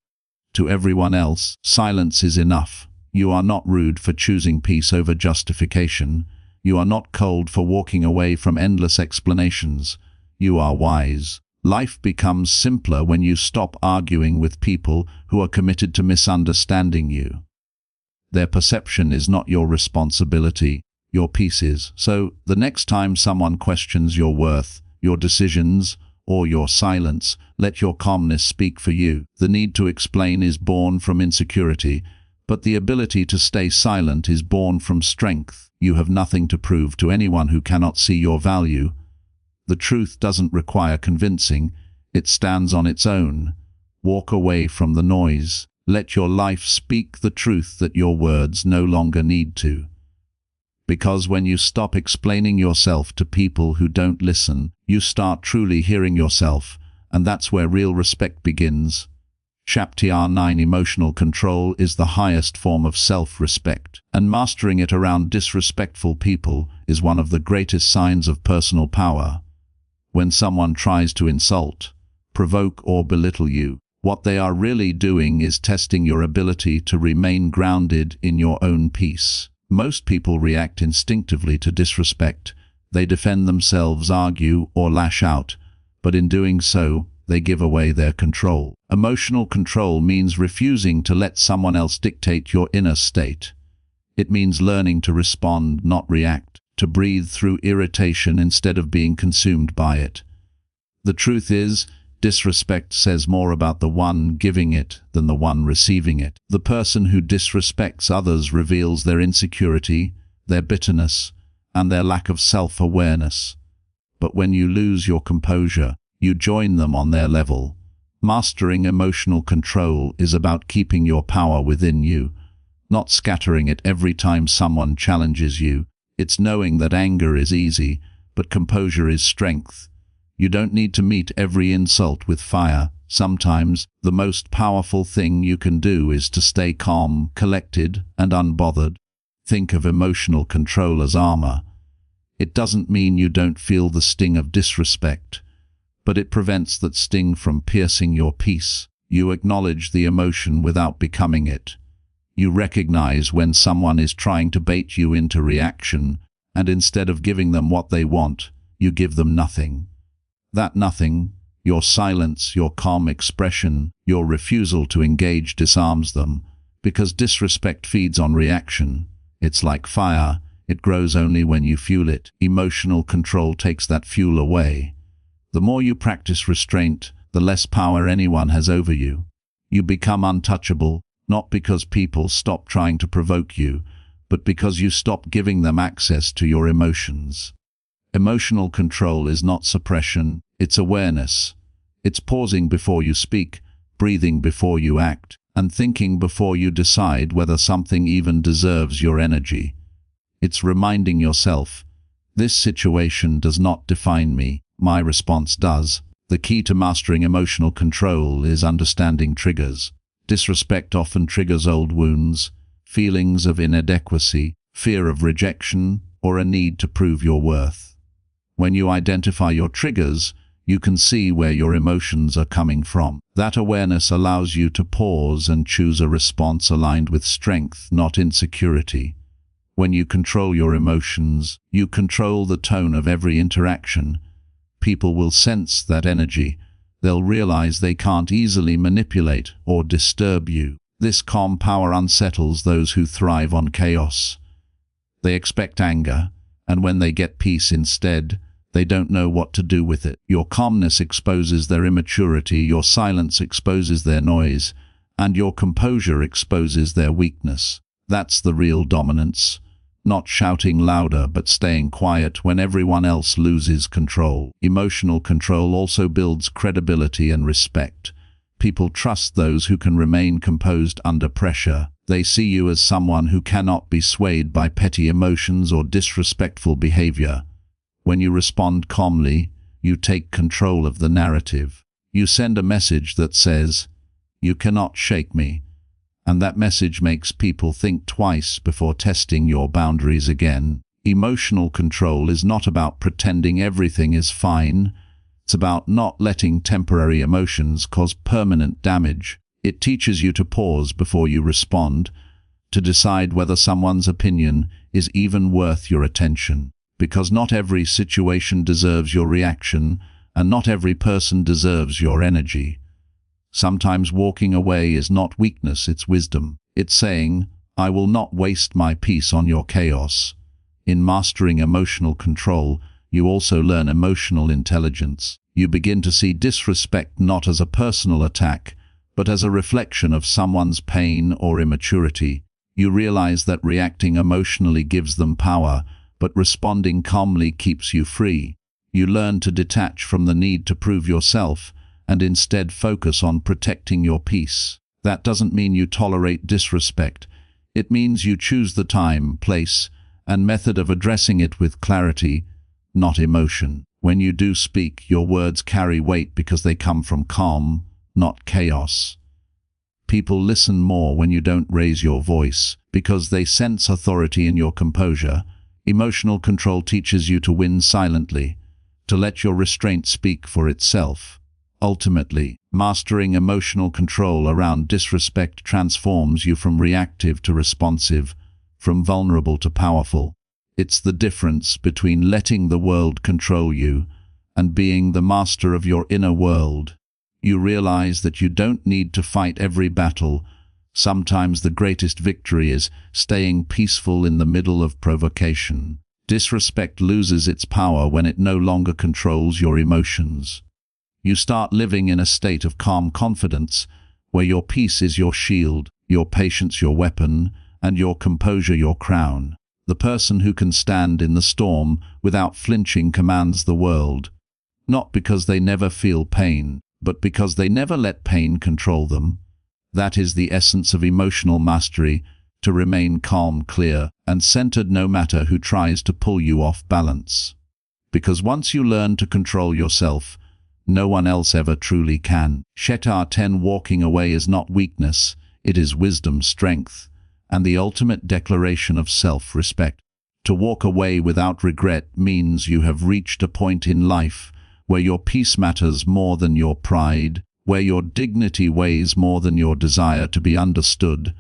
To everyone else, silence is enough. You are not rude for choosing peace over justification. You are not cold for walking away from endless explanations. You are wise. Life becomes simpler when you stop arguing with people who are committed to misunderstanding you. Their perception is not your responsibility. Your peace is. So, the next time someone questions your worth, your decisions, or your silence, let your calmness speak for you. The need to explain is born from insecurity, but the ability to stay silent is born from strength. You have nothing to prove to anyone who cannot see your value. The truth doesn't require convincing. It stands on its own. Walk away from the noise. Let your life speak the truth that your words no longer need to. Because when you stop explaining yourself to people who don't listen, you start truly hearing yourself, and that's where real respect begins. Chapter 9: Emotional control is the highest form of self-respect, and mastering it around disrespectful people is one of the greatest signs of personal power. When someone tries to insult, provoke, or belittle you, what they are really doing is testing your ability to remain grounded in your own peace. Most people react instinctively to disrespect. They defend themselves, argue, or lash out, but in doing so, they give away their control. Emotional control means refusing to let someone else dictate your inner state. It means learning to respond, not react, to breathe through irritation instead of being consumed by it. The truth is, disrespect says more about the one giving it than the one receiving it. The person who disrespects others reveals their insecurity, their bitterness, and their lack of self-awareness. But when you lose your composure, you join them on their level. Mastering emotional control is about keeping your power within you, not scattering it every time someone challenges you. It's knowing that anger is easy, but composure is strength. You don't need to meet every insult with fire. Sometimes, the most powerful thing you can do is to stay calm, collected, and unbothered. Think of emotional control as armor. It doesn't mean you don't feel the sting of disrespect, but it prevents that sting from piercing your peace. You acknowledge the emotion without becoming it. You recognize when someone is trying to bait you into reaction, and instead of giving them what they want, you give them nothing. That nothing, your silence, your calm expression, your refusal to engage disarms them, because disrespect feeds on reaction. It's like fire. It grows only when you fuel it. Emotional control takes that fuel away. The more you practice restraint, the less power anyone has over you. You become untouchable, not because people stop trying to provoke you, but because you stop giving them access to your emotions. Emotional control is not suppression, it's awareness. It's pausing before you speak, breathing before you act, and thinking before you decide whether something even deserves your energy. It's reminding yourself, this situation does not define me, my response does. The key to mastering emotional control is understanding triggers. Disrespect often triggers old wounds, feelings of inadequacy, fear of rejection, or a need to prove your worth. When you identify your triggers, you can see where your emotions are coming from. That awareness allows you to pause and choose a response aligned with strength, not insecurity. When you control your emotions, you control the tone of every interaction. People will sense that energy. They'll realize they can't easily manipulate or disturb you. This calm power unsettles those who thrive on chaos. They expect anger, and when they get peace instead, they don't know what to do with it. Your calmness exposes their immaturity, your silence exposes their noise, and your composure exposes their weakness. That's the real dominance. Not shouting louder but staying quiet when everyone else loses control. Emotional control also builds credibility and respect. People trust those who can remain composed under pressure. They see you as someone who cannot be swayed by petty emotions or disrespectful behavior. When you respond calmly, you take control of the narrative. You send a message that says, "You cannot shake me." And that message makes people think twice before testing your boundaries again. Emotional control is not about pretending everything is fine. It's about not letting temporary emotions cause permanent damage. It teaches you to pause before you respond, to decide whether someone's opinion is even worth your attention. Because not every situation deserves your reaction, and not every person deserves your energy. Sometimes walking away is not weakness, it's wisdom. It's saying, "I will not waste my peace on your chaos." In mastering emotional control, you also learn emotional intelligence. You begin to see disrespect not as a personal attack, but as a reflection of someone's pain or immaturity. You realize that reacting emotionally gives them power, but responding calmly keeps you free. You learn to detach from the need to prove yourself, and instead focus on protecting your peace. That doesn't mean you tolerate disrespect. It means you choose the time, place, and method of addressing it with clarity, not emotion. When you do speak, your words carry weight because they come from calm, not chaos. People listen more when you don't raise your voice, because they sense authority in your composure. Emotional control teaches you to win silently, to let your restraint speak for itself. Ultimately, mastering emotional control around disrespect transforms you from reactive to responsive, from vulnerable to powerful. It's the difference between letting the world control you and being the master of your inner world. You realize that you don't need to fight every battle. Sometimes the greatest victory is staying peaceful in the middle of provocation. Disrespect loses its power when it no longer controls your emotions. You start living in a state of calm confidence, where your peace is your shield, your patience your weapon, and your composure your crown. The person who can stand in the storm without flinching commands the world, not because they never feel pain, but because they never let pain control them. That is the essence of emotional mastery, to remain calm, clear, and centered no matter who tries to pull you off balance. Because once you learn to control yourself, no one else ever truly can. Shetar 10. Walking away is not weakness, it is wisdom, strength, and the ultimate declaration of self-respect. To walk away without regret means you have reached a point in life where your peace matters more than your pride, where your dignity weighs more than your desire to be understood,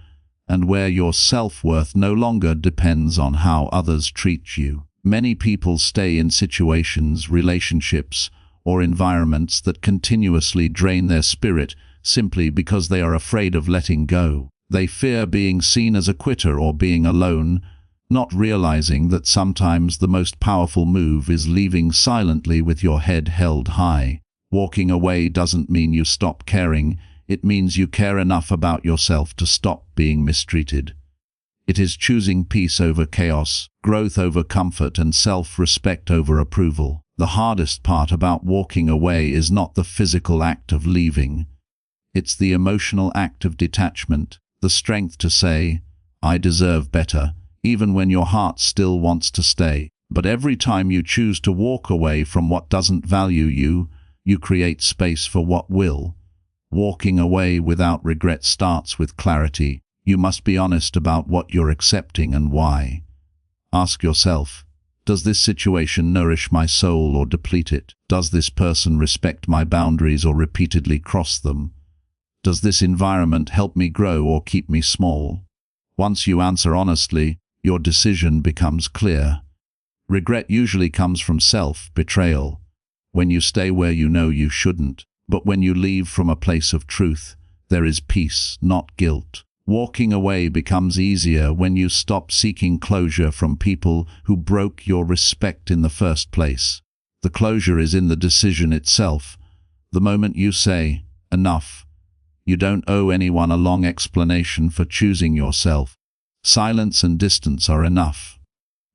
and where your self-worth no longer depends on how others treat you. Many people stay in situations, relationships, or environments that continuously drain their spirit simply because they are afraid of letting go. They fear being seen as a quitter or being alone, not realizing that sometimes the most powerful move is leaving silently with your head held high. Walking away doesn't mean you stop caring, it means you care enough about yourself to stop being mistreated. It is choosing peace over chaos, growth over comfort, and self-respect over approval. The hardest part about walking away is not the physical act of leaving. It's the emotional act of detachment, the strength to say, "I deserve better," even when your heart still wants to stay. But every time you choose to walk away from what doesn't value you, you create space for what will. Walking away without regret starts with clarity. You must be honest about what you're accepting and why. Ask yourself, does this situation nourish my soul or deplete it? Does this person respect my boundaries or repeatedly cross them? Does this environment help me grow or keep me small? Once you answer honestly, your decision becomes clear. Regret usually comes from self-betrayal, when you stay where you know you shouldn't. But when you leave from a place of truth, there is peace, not guilt. Walking away becomes easier when you stop seeking closure from people who broke your respect in the first place. The closure is in the decision itself. The moment you say, "Enough," you don't owe anyone a long explanation for choosing yourself. Silence and distance are enough.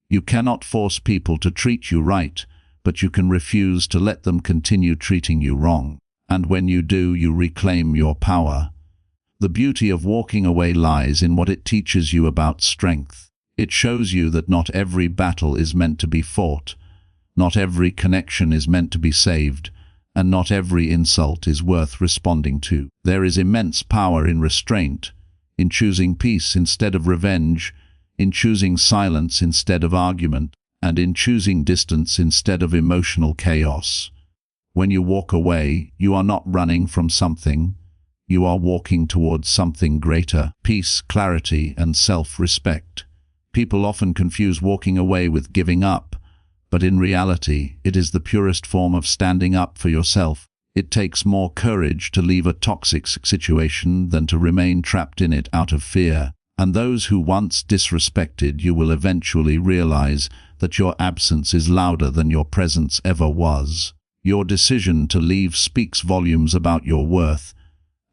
You cannot force people to treat you right, but you can refuse to let them continue treating you wrong. And when you do, you reclaim your power. The beauty of walking away lies in what it teaches you about strength. It shows you that not every battle is meant to be fought, not every connection is meant to be saved, and not every insult is worth responding to. There is immense power in restraint, in choosing peace instead of revenge, in choosing silence instead of argument, and in choosing distance instead of emotional chaos. When you walk away, you are not running from something. You are walking towards something greater: peace, clarity, and self-respect. People often confuse walking away with giving up, but in reality, it is the purest form of standing up for yourself. It takes more courage to leave a toxic situation than to remain trapped in it out of fear. And those who once disrespected you will eventually realize that your absence is louder than your presence ever was. Your decision to leave speaks volumes about your worth,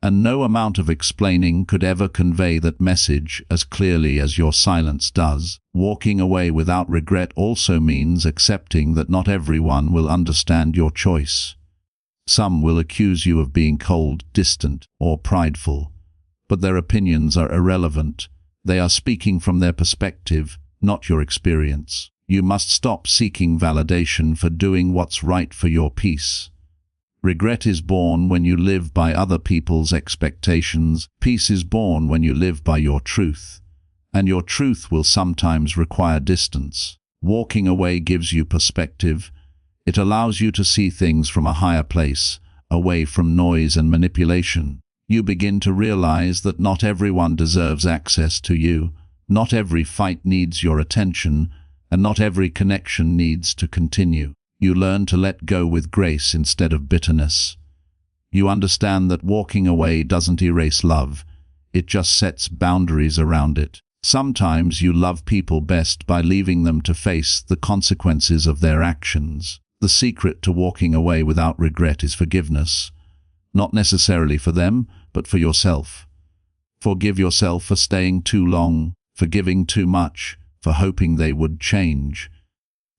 and no amount of explaining could ever convey that message as clearly as your silence does. Walking away without regret also means accepting that not everyone will understand your choice. Some will accuse you of being cold, distant, or prideful, but their opinions are irrelevant. They are speaking from their perspective, not your experience. You must stop seeking validation for doing what's right for your peace. Regret is born when you live by other people's expectations. Peace is born when you live by your truth. And your truth will sometimes require distance. Walking away gives you perspective. It allows you to see things from a higher place, away from noise and manipulation. You begin to realize that not everyone deserves access to you, not every fight needs your attention, and not every connection needs to continue. You learn to let go with grace instead of bitterness. You understand that walking away doesn't erase love, it just sets boundaries around it. Sometimes you love people best by leaving them to face the consequences of their actions. The secret to walking away without regret is forgiveness, not necessarily for them, but for yourself. Forgive yourself for staying too long, for giving too much, for hoping they would change.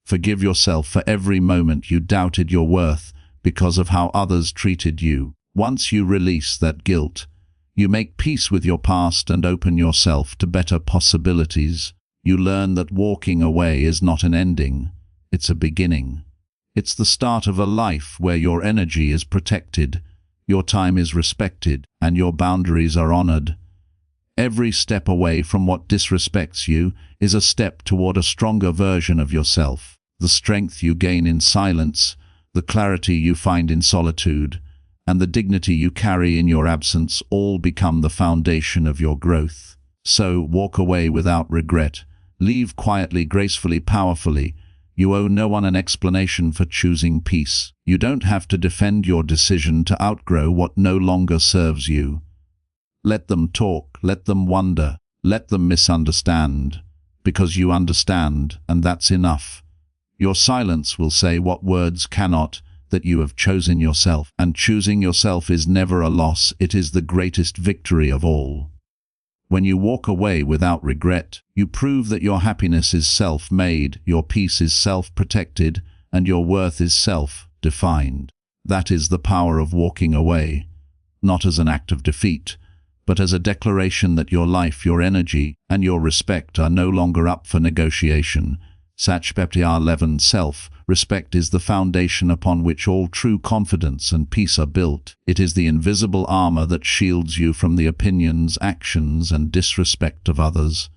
Forgive yourself for every moment you doubted your worth because of how others treated you. Once you release that guilt, you make peace with your past and open yourself to better possibilities. You learn that walking away is not an ending, it's a beginning. It's the start of a life where your energy is protected, your time is respected, and your boundaries are honored. Every step away from what disrespects you is a step toward a stronger version of yourself. The strength you gain in silence, the clarity you find in solitude, and the dignity you carry in your absence all become the foundation of your growth. So walk away without regret. Leave quietly, gracefully, powerfully. You owe no one an explanation for choosing peace. You don't have to defend your decision to outgrow what no longer serves you. Let them talk, let them wonder, let them misunderstand, because you understand, and that's enough. Your silence will say what words cannot, that you have chosen yourself, and choosing yourself is never a loss, it is the greatest victory of all. When you walk away without regret, you prove that your happiness is self-made, your peace is self-protected, and your worth is self-defined. That is the power of walking away, not as an act of defeat, but as a declaration that your life, your energy, and your respect are no longer up for negotiation. Sachpeptia 11. Self-respect is the foundation upon which all true confidence and peace are built. It is the invisible armor that shields you from the opinions, actions, and disrespect of others.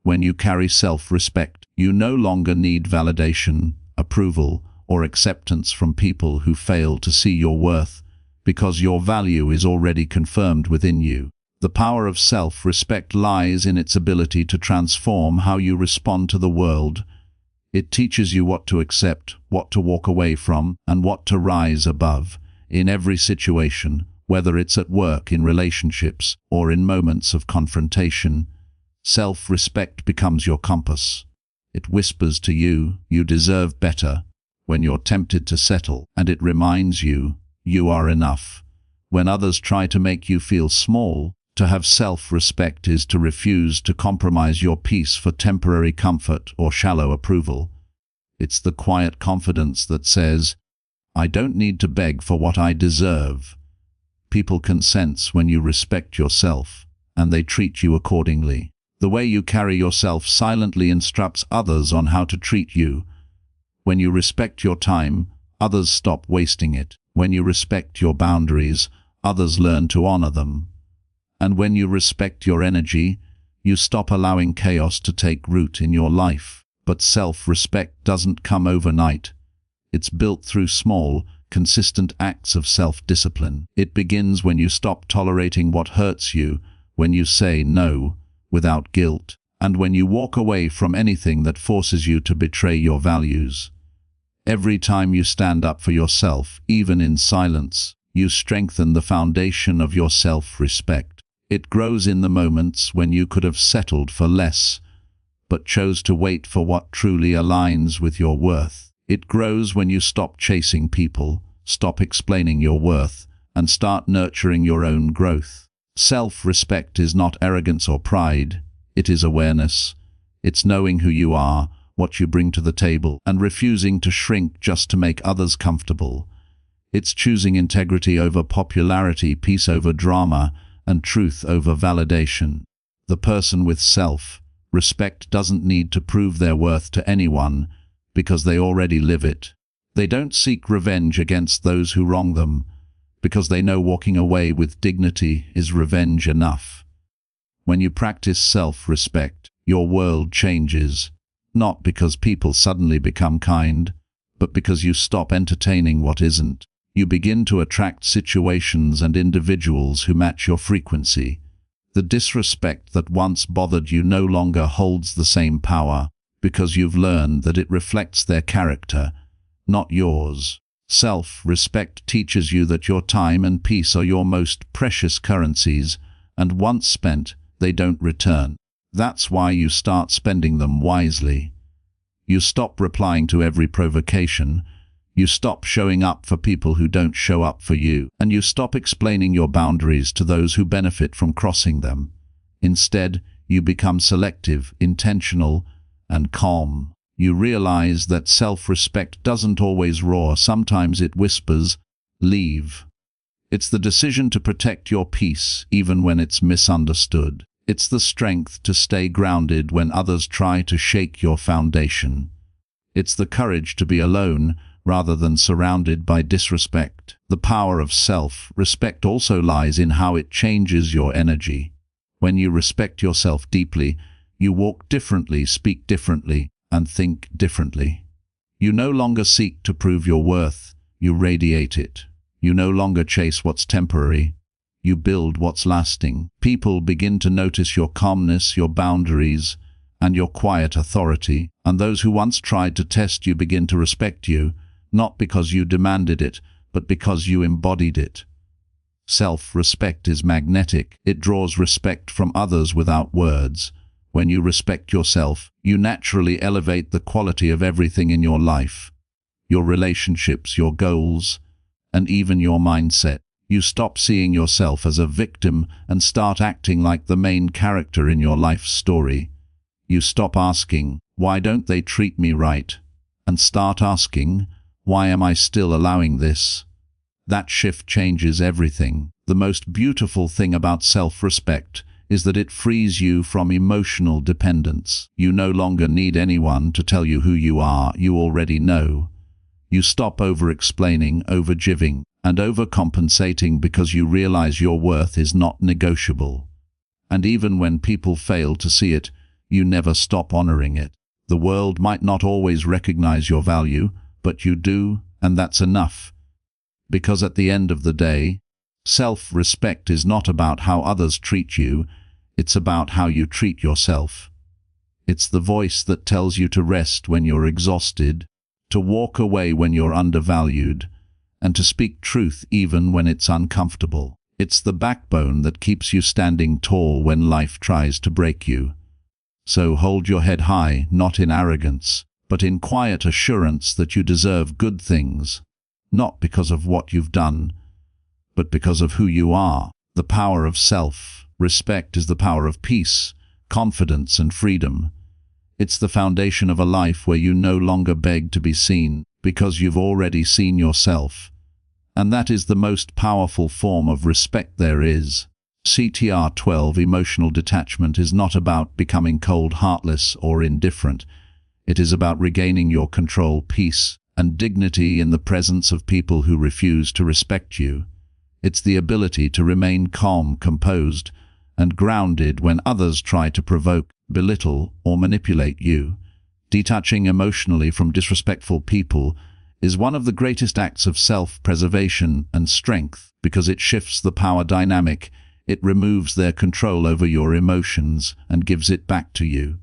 When you carry self-respect, you no longer need validation, approval, or acceptance from people who fail to see your worth, because your value is already confirmed within you. The power of self-respect lies in its ability to transform how you respond to the world. It teaches you what to accept, what to walk away from, and what to rise above. In every situation, whether it's at work, in relationships, or in moments of confrontation, self-respect becomes your compass. It whispers to you, you deserve better, when you're tempted to settle, and it reminds you, you are enough. When others try to make you feel small, to have self-respect is to refuse to compromise your peace for temporary comfort or shallow approval. It's the quiet confidence that says, I don't need to beg for what I deserve. People can sense when you respect yourself, and they treat you accordingly. The way you carry yourself silently instructs others on how to treat you. When you respect your time, others stop wasting it. When you respect your boundaries, others learn to honor them. And when you respect your energy, you stop allowing chaos to take root in your life. But self-respect doesn't come overnight. It's built through small, consistent acts of self-discipline. It begins when you stop tolerating what hurts you, when you say no without guilt, and when you walk away from anything that forces you to betray your values. Every time you stand up for yourself, even in silence, you strengthen the foundation of your self-respect. It grows in the moments when you could have settled for less, but chose to wait for what truly aligns with your worth. It grows when you stop chasing people, stop explaining your worth, and start nurturing your own growth. Self-respect is not arrogance or pride, it is awareness. It's knowing who you are, what you bring to the table, and refusing to shrink just to make others comfortable. It's choosing integrity over popularity, peace over drama, and truth over validation. The person with self-respect doesn't need to prove their worth to anyone, because they already live it. They don't seek revenge against those who wrong them, because they know walking away with dignity is revenge enough. When you practice self-respect, your world changes, not because people suddenly become kind, but because you stop entertaining what isn't. You begin to attract situations and individuals who match your frequency. The disrespect that once bothered you no longer holds the same power, because you've learned that it reflects their character, not yours. Self-respect teaches you that your time and peace are your most precious currencies, and once spent, they don't return. That's why you start spending them wisely. You stop replying to every provocation, you stop showing up for people who don't show up for you, and you stop explaining your boundaries to those who benefit from crossing them. Instead, you become selective, intentional, and calm. You realize that self-respect doesn't always roar, sometimes it whispers, "Leave." It's the decision to protect your peace, even when it's misunderstood. It's the strength to stay grounded when others try to shake your foundation. It's the courage to be alone, rather than surrounded by disrespect. The power of self-respect also lies in how it changes your energy. When you respect yourself deeply, you walk differently, speak differently, and think differently. You no longer seek to prove your worth, you radiate it. You no longer chase what's temporary, you build what's lasting. People begin to notice your calmness, your boundaries, and your quiet authority, and those who once tried to test you begin to respect you, not because you demanded it, but because you embodied it. Self-respect is magnetic. It draws respect from others without words. When you respect yourself, you naturally elevate the quality of everything in your life. Your relationships, your goals, and even your mindset. You stop seeing yourself as a victim and start acting like the main character in your life story. You stop asking, "Why don't they treat me right?" and start asking, "Why am I still allowing this?" That shift changes everything. The most beautiful thing about self-respect is that it frees you from emotional dependence. You no longer need anyone to tell you who you are, you already know. You stop over-explaining, over-giving, and overcompensating because you realize your worth is not negotiable. And even when people fail to see it, you never stop honoring it. The world might not always recognize your value, but you do, and that's enough. Because at the end of the day, self-respect is not about how others treat you, it's about how you treat yourself. It's the voice that tells you to rest when you're exhausted, to walk away when you're undervalued, and to speak truth even when it's uncomfortable. It's the backbone that keeps you standing tall when life tries to break you. So hold your head high, not in arrogance, but in quiet assurance that you deserve good things, not because of what you've done, but because of who you are. The power of self-respect is the power of peace, confidence, and freedom. It's the foundation of a life where you no longer beg to be seen, because you've already seen yourself. And that is the most powerful form of respect there is. CTR 12 Emotional detachment is not about becoming cold, heartless, or indifferent. It is about regaining your control, peace, and dignity in the presence of people who refuse to respect you. It's the ability to remain calm, composed, and grounded when others try to provoke, belittle, or manipulate you. Detaching emotionally from disrespectful people is one of the greatest acts of self-preservation and strength because it shifts the power dynamic. It removes their control over your emotions and gives it back to you.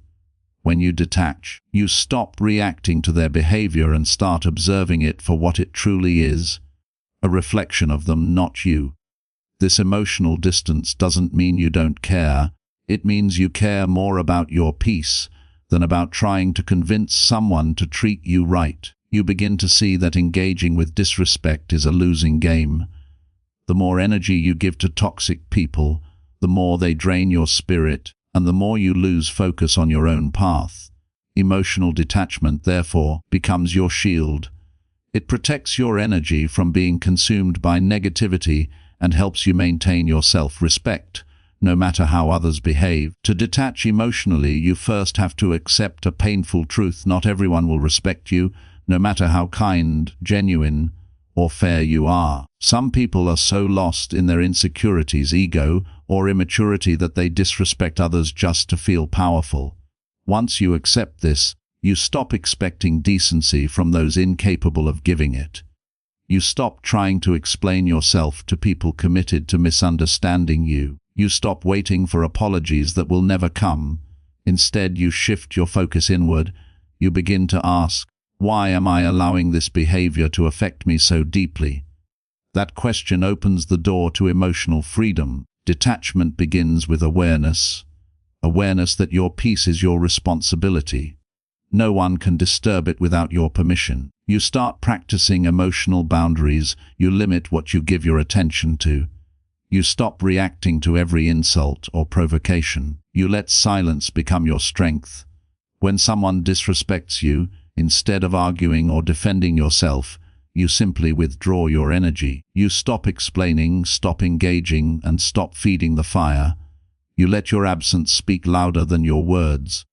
When you detach, you stop reacting to their behavior and start observing it for what it truly is, a reflection of them, not you. This emotional distance doesn't mean you don't care. It means you care more about your peace than about trying to convince someone to treat you right. You begin to see that engaging with disrespect is a losing game. The more energy you give to toxic people, the more they drain your spirit, and the more you lose focus on your own path. Emotional detachment, therefore, becomes your shield. It protects your energy from being consumed by negativity and helps you maintain your self-respect, no matter how others behave. To detach emotionally, you first have to accept a painful truth: not everyone will respect you, no matter how kind, genuine, or fair you are. Some people are so lost in their insecurities, ego, or immaturity that they disrespect others just to feel powerful. Once you accept this, You stop expecting decency from those incapable of giving it. You stop trying to explain yourself to people committed to misunderstanding you. You stop waiting for apologies that will never come. Instead, you shift your focus inward. You begin to ask, why am I allowing this behavior to affect me so deeply? That question opens the door to emotional freedom. Detachment begins with awareness. Awareness that your peace is your responsibility. No one can disturb it without your permission. You start practicing emotional boundaries. You limit what you give your attention to. You stop reacting to every insult or provocation. You let silence become your strength. When someone disrespects you, instead of arguing or defending yourself, you simply withdraw your energy. You stop explaining, stop engaging, and stop feeding the fire. You let your absence speak louder than your words.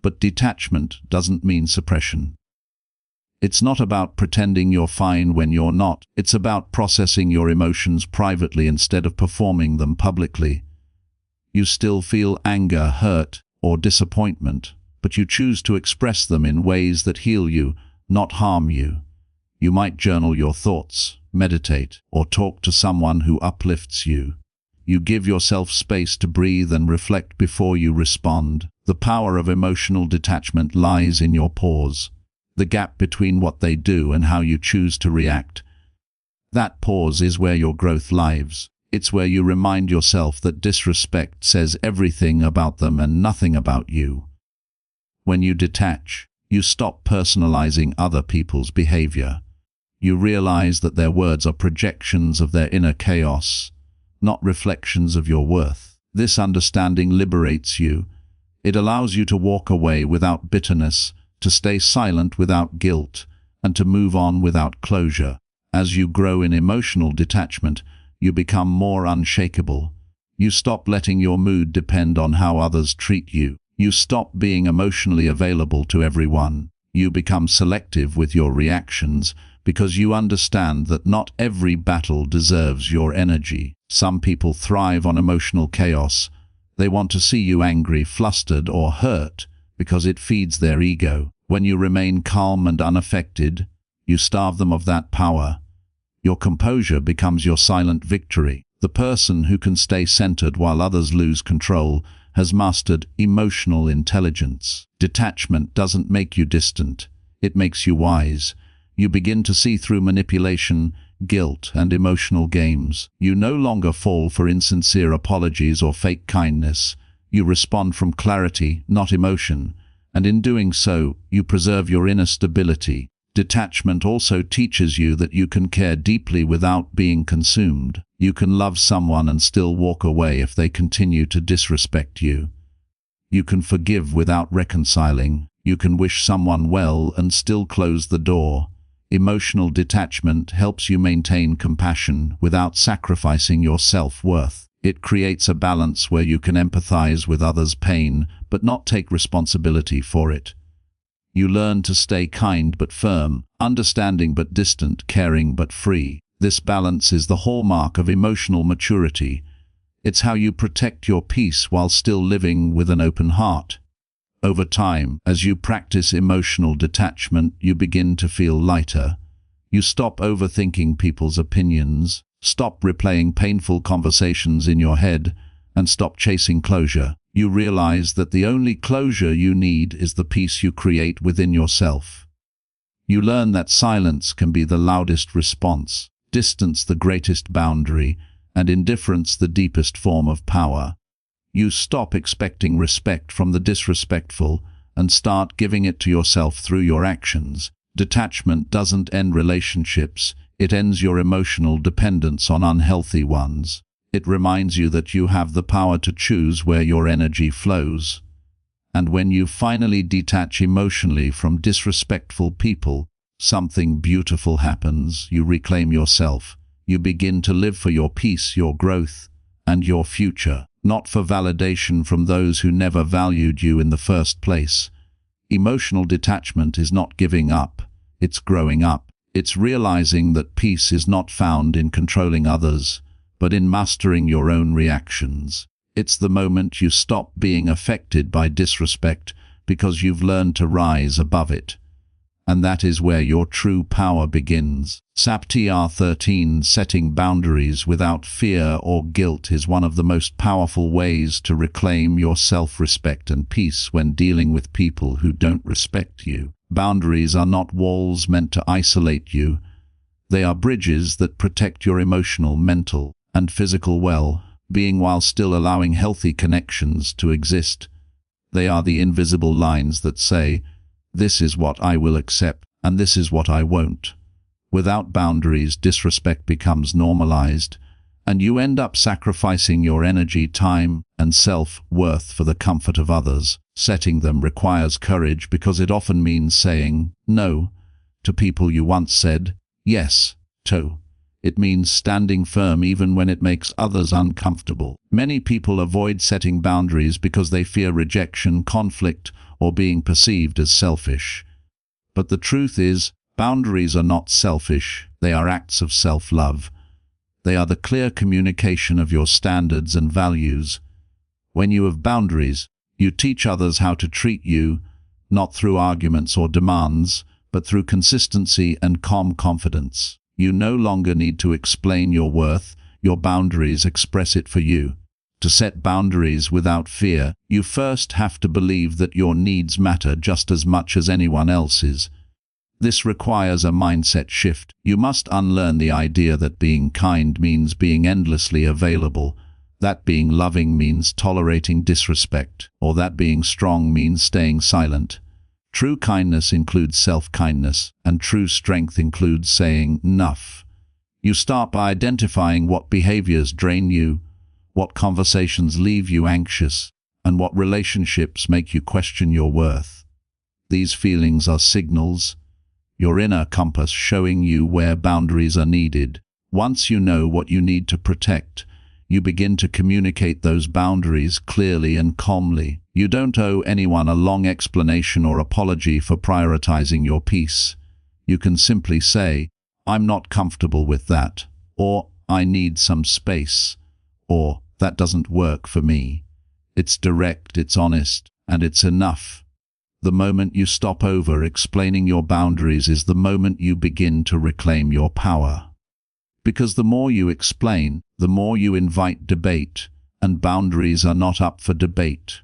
But detachment doesn't mean suppression. It's not about pretending you're fine when you're not. It's about processing your emotions privately instead of performing them publicly. You still feel anger, hurt, or disappointment, but you choose to express them in ways that heal you, not harm you. You might journal your thoughts, meditate, or talk to someone who uplifts you. You give yourself space to breathe and reflect before you respond. The power of emotional detachment lies in your pause, the gap between what they do and how you choose to react. That pause is where your growth lives. It's where you remind yourself that disrespect says everything about them and nothing about you. When you detach, you stop personalizing other people's behavior. You realize that their words are projections of their inner chaos, not reflections of your worth. This understanding liberates you. It allows you to walk away without bitterness, to stay silent without guilt, and to move on without closure. As you grow in emotional detachment, you become more unshakable. You stop letting your mood depend on how others treat you. You stop being emotionally available to everyone. You become selective with your reactions because you understand that not every battle deserves your energy. Some people thrive on emotional chaos. They want to see you angry, flustered, or hurt because it feeds their ego. When you remain calm and unaffected, you starve them of that power. Your composure becomes your silent victory. The person who can stay centered while others lose control has mastered emotional intelligence. Detachment doesn't make you distant. It makes you wise. You begin to see through manipulation, guilt, and emotional games. You no longer fall for insincere apologies or fake kindness. You respond from clarity, not emotion, and in doing so, you preserve your inner stability. Detachment also teaches you that you can care deeply without being consumed. You can love someone and still walk away if they continue to disrespect you. You can forgive without reconciling. You can wish someone well and still close the door. Emotional detachment helps you maintain compassion without sacrificing your self-worth. It creates a balance where you can empathize with others' pain, but not take responsibility for it. You learn to stay kind but firm, understanding but distant, caring but free. This balance is the hallmark of emotional maturity. It's how you protect your peace while still living with an open heart. Over time, as you practice emotional detachment, you begin to feel lighter. You stop overthinking people's opinions, stop replaying painful conversations in your head, and stop chasing closure. You realize that the only closure you need is the peace you create within yourself. You learn that silence can be the loudest response, distance the greatest boundary, and indifference the deepest form of power. You stop expecting respect from the disrespectful and start giving it to yourself through your actions. Detachment doesn't end relationships, it ends your emotional dependence on unhealthy ones. It reminds you that you have the power to choose where your energy flows. And when you finally detach emotionally from disrespectful people, something beautiful happens. You reclaim yourself. You begin to live for your peace, your growth, and your future, not for validation from those who never valued you in the first place. Emotional detachment is not giving up, it's growing up. It's realizing that peace is not found in controlling others, but in mastering your own reactions. It's the moment you stop being affected by disrespect because you've learned to rise above it. And that is where your true power begins. Chapter 13. Setting boundaries without fear or guilt is one of the most powerful ways to reclaim your self-respect and peace when dealing with people who don't respect you. Boundaries are not walls meant to isolate you. They are bridges that protect your emotional, mental, and physical well-being while still allowing healthy connections to exist. They are the invisible lines that say, "This is what I will accept, and this is what I won't." Without boundaries, disrespect becomes normalized, and you end up sacrificing your energy, time, and self-worth for the comfort of others. Setting them requires courage because it often means saying no to people you once said yes to. It means standing firm even when it makes others uncomfortable. Many people avoid setting boundaries because they fear rejection, conflict, or being perceived as selfish. But the truth is, boundaries are not selfish, they are acts of self-love. They are the clear communication of your standards and values. When you have boundaries, you teach others how to treat you, not through arguments or demands, but through consistency and calm confidence. You no longer need to explain your worth, your boundaries express it for you. To set boundaries without fear, you first have to believe that your needs matter just as much as anyone else's. This requires a mindset shift. You must unlearn the idea that being kind means being endlessly available, that being loving means tolerating disrespect, or that being strong means staying silent. True kindness includes self-kindness, and true strength includes saying enough. You start by identifying what behaviors drain you, what conversations leave you anxious, and what relationships make you question your worth. These feelings are signals, your inner compass showing you where boundaries are needed. Once you know what you need to protect, you begin to communicate those boundaries clearly and calmly. You don't owe anyone a long explanation or apology for prioritizing your peace. You can simply say, "I'm not comfortable with that," or "I need some space," or "That doesn't work for me." It's direct, it's honest, and it's enough. The moment you stop over-explaining your boundaries is the moment you begin to reclaim your power. Because the more you explain, the more you invite debate, and boundaries are not up for debate.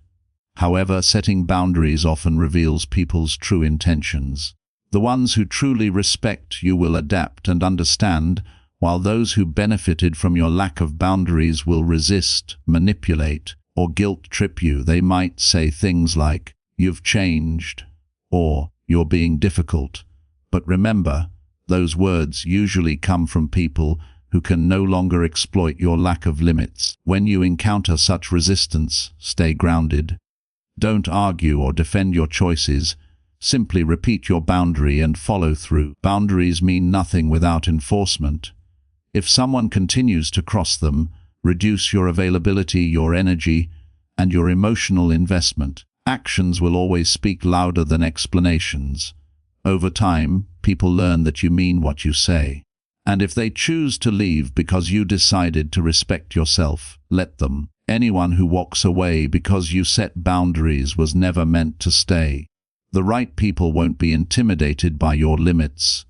However, setting boundaries often reveals people's true intentions. The ones who truly respect you will adapt and understand, while those who benefited from your lack of boundaries will resist, manipulate, or guilt-trip you. They might say things like, "You've changed," or "You're being difficult." But remember, those words usually come from people who can no longer exploit your lack of limits. When you encounter such resistance, stay grounded. Don't argue or defend your choices. Simply repeat your boundary and follow through. Boundaries mean nothing without enforcement. If someone continues to cross them, reduce your availability, your energy, and your emotional investment. Actions will always speak louder than explanations. Over time, people learn that you mean what you say. And if they choose to leave because you decided to respect yourself, let them. Anyone who walks away because you set boundaries was never meant to stay. The right people won't be intimidated by your limits.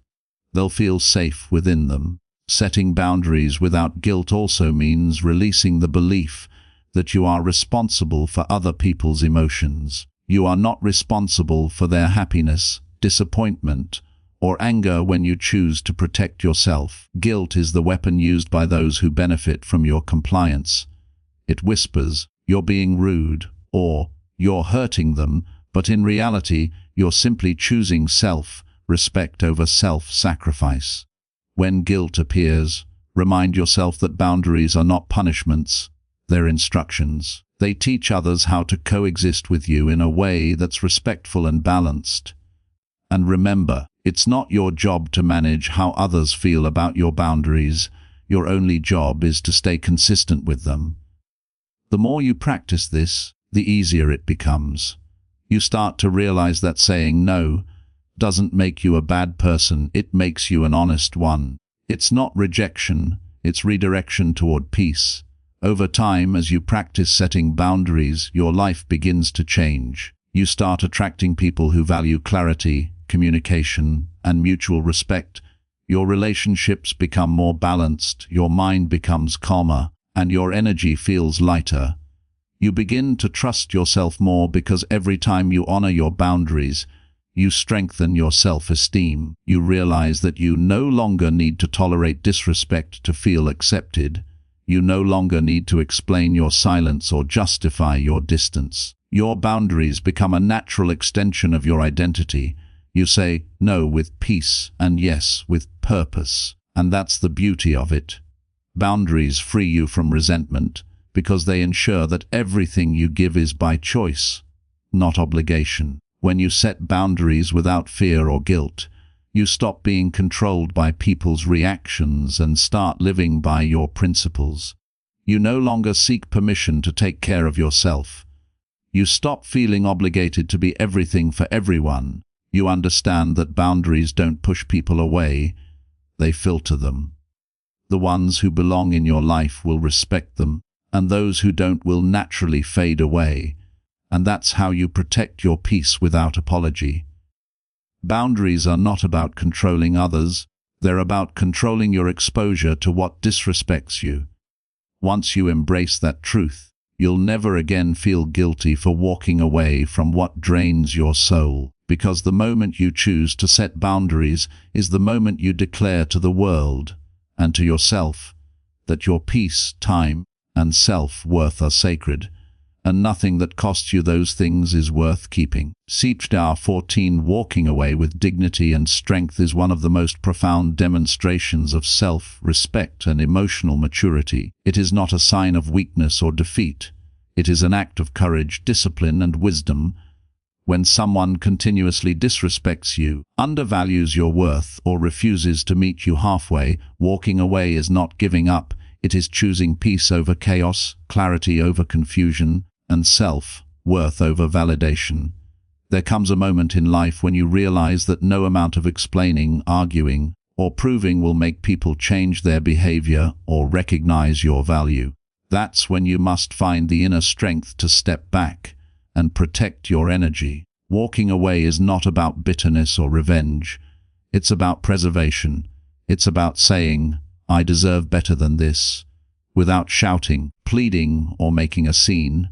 They'll feel safe within them. Setting boundaries without guilt also means releasing the belief that you are responsible for other people's emotions. You are not responsible for their happiness, disappointment, or anger when you choose to protect yourself. Guilt is the weapon used by those who benefit from your compliance. It whispers, "You're being rude," or "You're hurting them," but in reality, you're simply choosing self-respect over self-sacrifice. When guilt appears, remind yourself that boundaries are not punishments, they're instructions. They teach others how to coexist with you in a way that's respectful and balanced. And remember, it's not your job to manage how others feel about your boundaries. Your only job is to stay consistent with them. The more you practice this, the easier it becomes. You start to realize that saying no doesn't make you a bad person, it makes you an honest one. It's not rejection, it's redirection toward peace. Over time, as you practice setting boundaries, your life begins to change. You start attracting people who value clarity, communication, and mutual respect. Your relationships become more balanced, your mind becomes calmer, and your energy feels lighter. You begin to trust yourself more because every time you honor your boundaries, you strengthen your self-esteem. You realize that you no longer need to tolerate disrespect to feel accepted. You no longer need to explain your silence or justify your distance. Your boundaries become a natural extension of your identity. You say no with peace and yes with purpose. And that's the beauty of it. Boundaries free you from resentment because they ensure that everything you give is by choice, not obligation. When you set boundaries without fear or guilt, you stop being controlled by people's reactions and start living by your principles. You no longer seek permission to take care of yourself. You stop feeling obligated to be everything for everyone. You understand that boundaries don't push people away, they filter them. The ones who belong in your life will respect them, and those who don't will naturally fade away. And that's how you protect your peace without apology. Boundaries are not about controlling others, they're about controlling your exposure to what disrespects you. Once you embrace that truth, you'll never again feel guilty for walking away from what drains your soul, because the moment you choose to set boundaries is the moment you declare to the world and to yourself that your peace, time, and self-worth are sacred, and nothing that costs you those things is worth keeping. Chapter 14. Walking away with dignity and strength is one of the most profound demonstrations of self-respect and emotional maturity. It is not a sign of weakness or defeat. It is an act of courage, discipline, and wisdom. When someone continuously disrespects you, undervalues your worth, or refuses to meet you halfway, walking away is not giving up. It is choosing peace over chaos, clarity over confusion, and self-worth over validation. There comes a moment in life when you realize that no amount of explaining, arguing, or proving will make people change their behavior or recognize your value. That's when you must find the inner strength to step back and protect your energy. Walking away is not about bitterness or revenge. It's about preservation. It's about saying, "I deserve better than this," without shouting, pleading, or making a scene.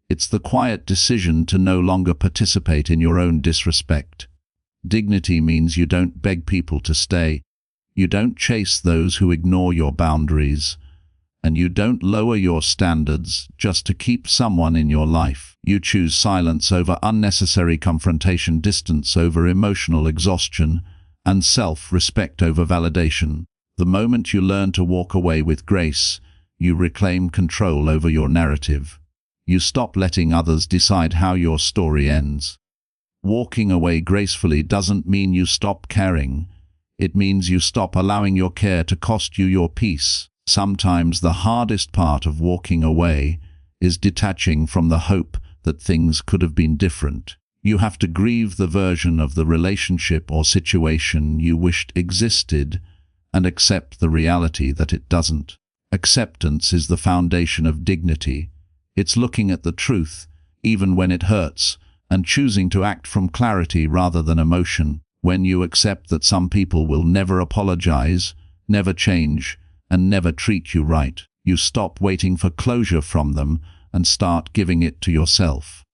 It's the quiet decision to no longer participate in your own disrespect. Dignity means you don't beg people to stay. You don't chase those who ignore your boundaries. And you don't lower your standards just to keep someone in your life. You choose silence over unnecessary confrontation, distance over emotional exhaustion, and self-respect over validation. The moment you learn to walk away with grace, you reclaim control over your narrative. You stop letting others decide how your story ends. Walking away gracefully doesn't mean you stop caring. It means you stop allowing your care to cost you your peace. Sometimes the hardest part of walking away is detaching from the hope that things could have been different. You have to grieve the version of the relationship or situation you wished existed and accept the reality that it doesn't. Acceptance is the foundation of dignity. It's looking at the truth, even when it hurts, and choosing to act from clarity rather than emotion. When you accept that some people will never apologize, never change, and never treat you right, you stop waiting for closure from them and start giving it to yourself.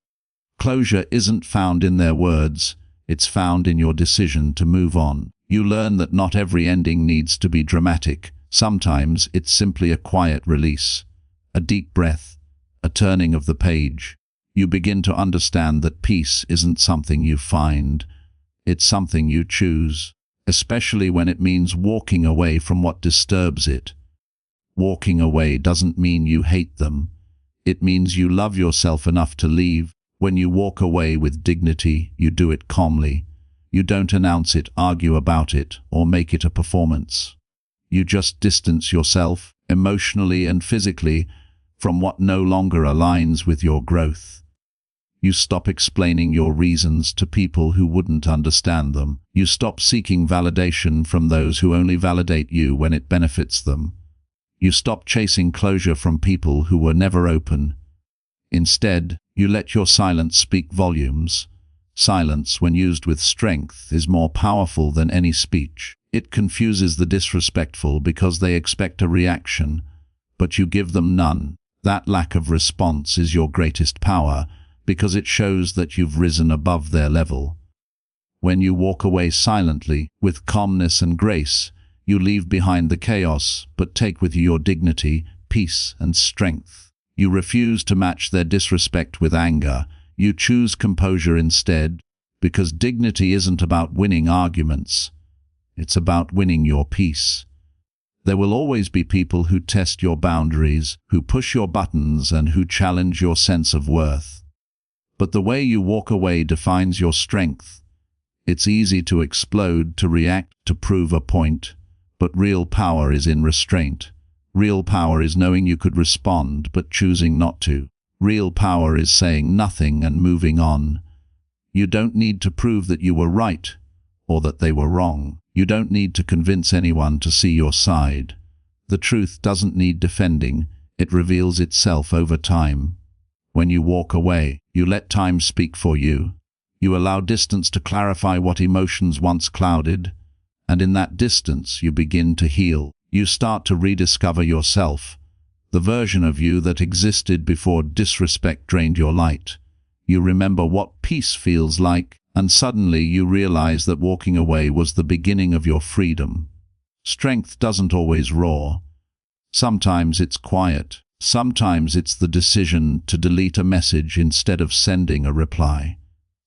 Closure isn't found in their words, it's found in your decision to move on. You learn that not every ending needs to be dramatic. Sometimes it's simply a quiet release, a deep breath, a turning of the page. You begin to understand that peace isn't something you find, it's something you choose, especially when it means walking away from what disturbs it. Walking away doesn't mean you hate them. It means you love yourself enough to leave. When you walk away with dignity, you do it calmly. You don't announce it, argue about it, or make it a performance. You just distance yourself, emotionally and physically, from what no longer aligns with your growth. You stop explaining your reasons to people who wouldn't understand them. You stop seeking validation from those who only validate you when it benefits them. You stop chasing closure from people who were never open. Instead, you let your silence speak volumes. Silence, when used with strength, is more powerful than any speech. It confuses the disrespectful because they expect a reaction, but you give them none. That lack of response is your greatest power, because it shows that you've risen above their level. When you walk away silently, with calmness and grace, you leave behind the chaos, but take with you your dignity, peace, and strength. You refuse to match their disrespect with anger. You choose composure instead, because dignity isn't about winning arguments. It's about winning your peace. There will always be people who test your boundaries, who push your buttons, and who challenge your sense of worth. But the way you walk away defines your strength. It's easy to explode, to react, to prove a point, but real power is in restraint. Real power is knowing you could respond, but choosing not to. Real power is saying nothing and moving on. You don't need to prove that you were right, or that they were wrong. You don't need to convince anyone to see your side. The truth doesn't need defending, it reveals itself over time. When you walk away, you let time speak for you. You allow distance to clarify what emotions once clouded, and in that distance you begin to heal. You start to rediscover yourself, the version of you that existed before disrespect drained your light. You remember what peace feels like, and suddenly you realize that walking away was the beginning of your freedom. Strength doesn't always roar. Sometimes it's quiet. Sometimes it's the decision to delete a message instead of sending a reply.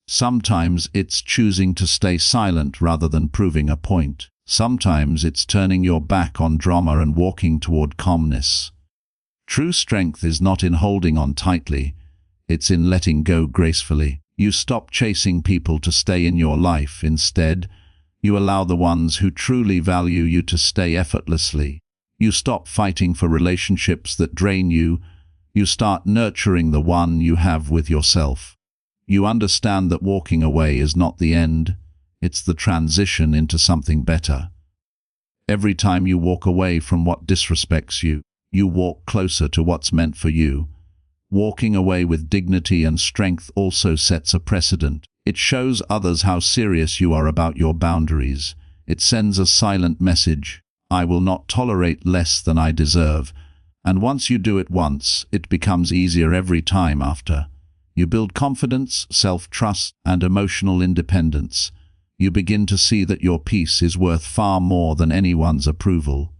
Sometimes it's choosing to stay silent rather than proving a point. Sometimes it's turning your back on drama and walking toward calmness. True strength is not in holding on tightly, it's in letting go gracefully. You stop chasing people to stay in your life. Instead, you allow the ones who truly value you to stay effortlessly. You stop fighting for relationships that drain you. You start nurturing the one you have with yourself. You understand that walking away is not the end. It's the transition into something better. Every time you walk away from what disrespects you, you walk closer to what's meant for you. Walking away with dignity and strength also sets a precedent. It shows others how serious you are about your boundaries. It sends a silent message: I will not tolerate less than I deserve. And once you do it once, it becomes easier every time after. You build confidence, self-trust, and emotional independence. You begin to see that your peace is worth far more than anyone's approval.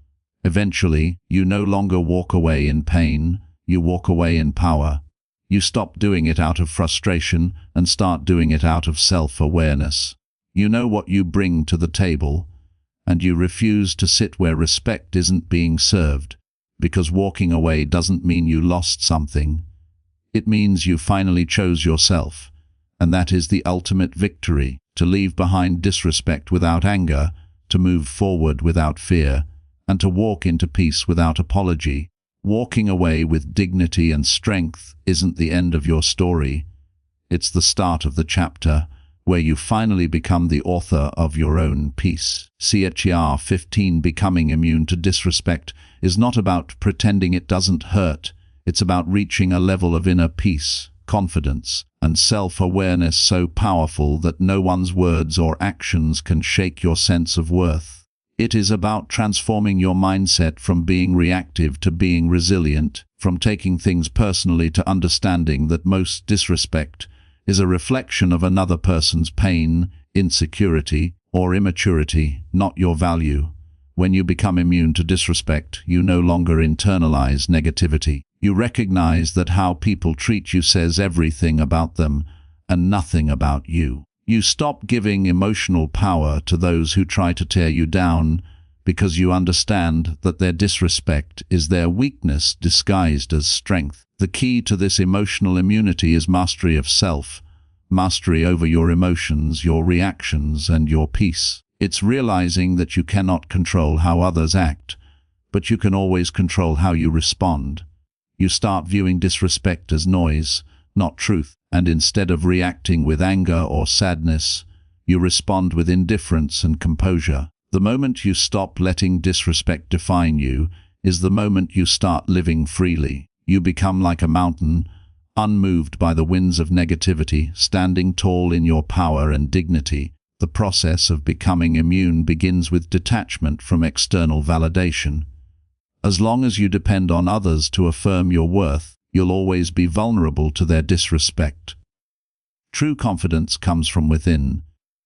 Eventually, you no longer walk away in pain, you walk away in power. You stop doing it out of frustration and start doing it out of self-awareness. You know what you bring to the table, and you refuse to sit where respect isn't being served, because walking away doesn't mean you lost something. It means you finally chose yourself, and that is the ultimate victory. To leave behind disrespect without anger, to move forward without fear, and to walk into peace without apology. Walking away with dignity and strength isn't the end of your story. It's the start of the chapter, where you finally become the author of your own peace. CHR 15. Becoming immune to disrespect is not about pretending it doesn't hurt. It's about reaching a level of inner peace, confidence, and self-awareness so powerful that no one's words or actions can shake your sense of worth. It is about transforming your mindset from being reactive to being resilient, from taking things personally to understanding that most disrespect is a reflection of another person's pain, insecurity, or immaturity, not your value. When you become immune to disrespect, you no longer internalize negativity. You recognize that how people treat you says everything about them and nothing about you. You stop giving emotional power to those who try to tear you down because you understand that their disrespect is their weakness disguised as strength. The key to this emotional immunity is mastery of self, mastery over your emotions, your reactions, and your peace. It's realizing that you cannot control how others act, but you can always control how you respond. You start viewing disrespect as noise, not truth, and instead of reacting with anger or sadness, you respond with indifference and composure. The moment you stop letting disrespect define you is the moment you start living freely. You become like a mountain, unmoved by the winds of negativity, standing tall in your power and dignity. The process of becoming immune begins with detachment from external validation. As long as you depend on others to affirm your worth, you'll always be vulnerable to their disrespect. True confidence comes from within,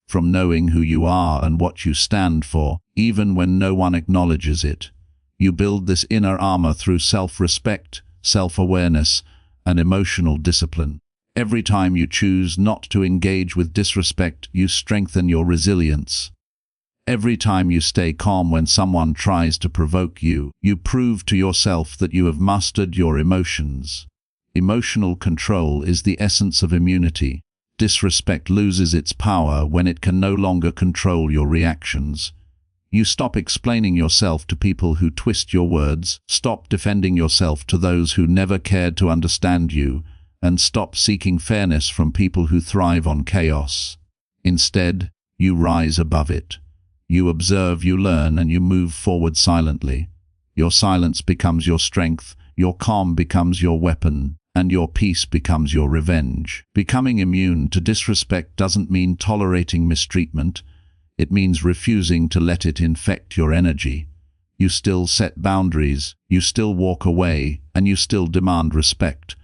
from knowing who you are and what you stand for, even when no one acknowledges it. You build this inner armor through self-respect, self-awareness, and emotional discipline. Every time you choose not to engage with disrespect, you strengthen your resilience. Every time you stay calm when someone tries to provoke you, you prove to yourself that you have mastered your emotions. Emotional control is the essence of immunity. Disrespect loses its power when it can no longer control your reactions. You stop explaining yourself to people who twist your words, stop defending yourself to those who never cared to understand you, and stop seeking fairness from people who thrive on chaos. Instead, you rise above it. You observe, you learn, and you move forward silently. Your silence becomes your strength, your calm becomes your weapon, and your peace becomes your revenge. Becoming immune to disrespect doesn't mean tolerating mistreatment. It means refusing to let it infect your energy. You still set boundaries, you still walk away, and you still demand respect.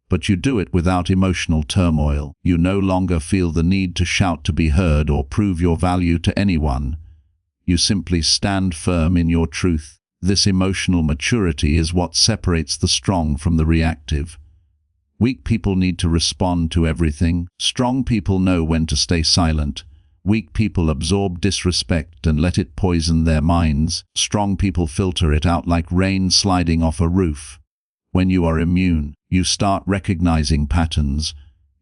But you do it without emotional turmoil. You no longer feel the need to shout to be heard or prove your value to anyone. You simply stand firm in your truth. This emotional maturity is what separates the strong from the reactive. Weak people need to respond to everything. Strong people know when to stay silent. Weak people absorb disrespect and let it poison their minds. Strong people filter it out like rain sliding off a roof. When you are immune, you start recognizing patterns.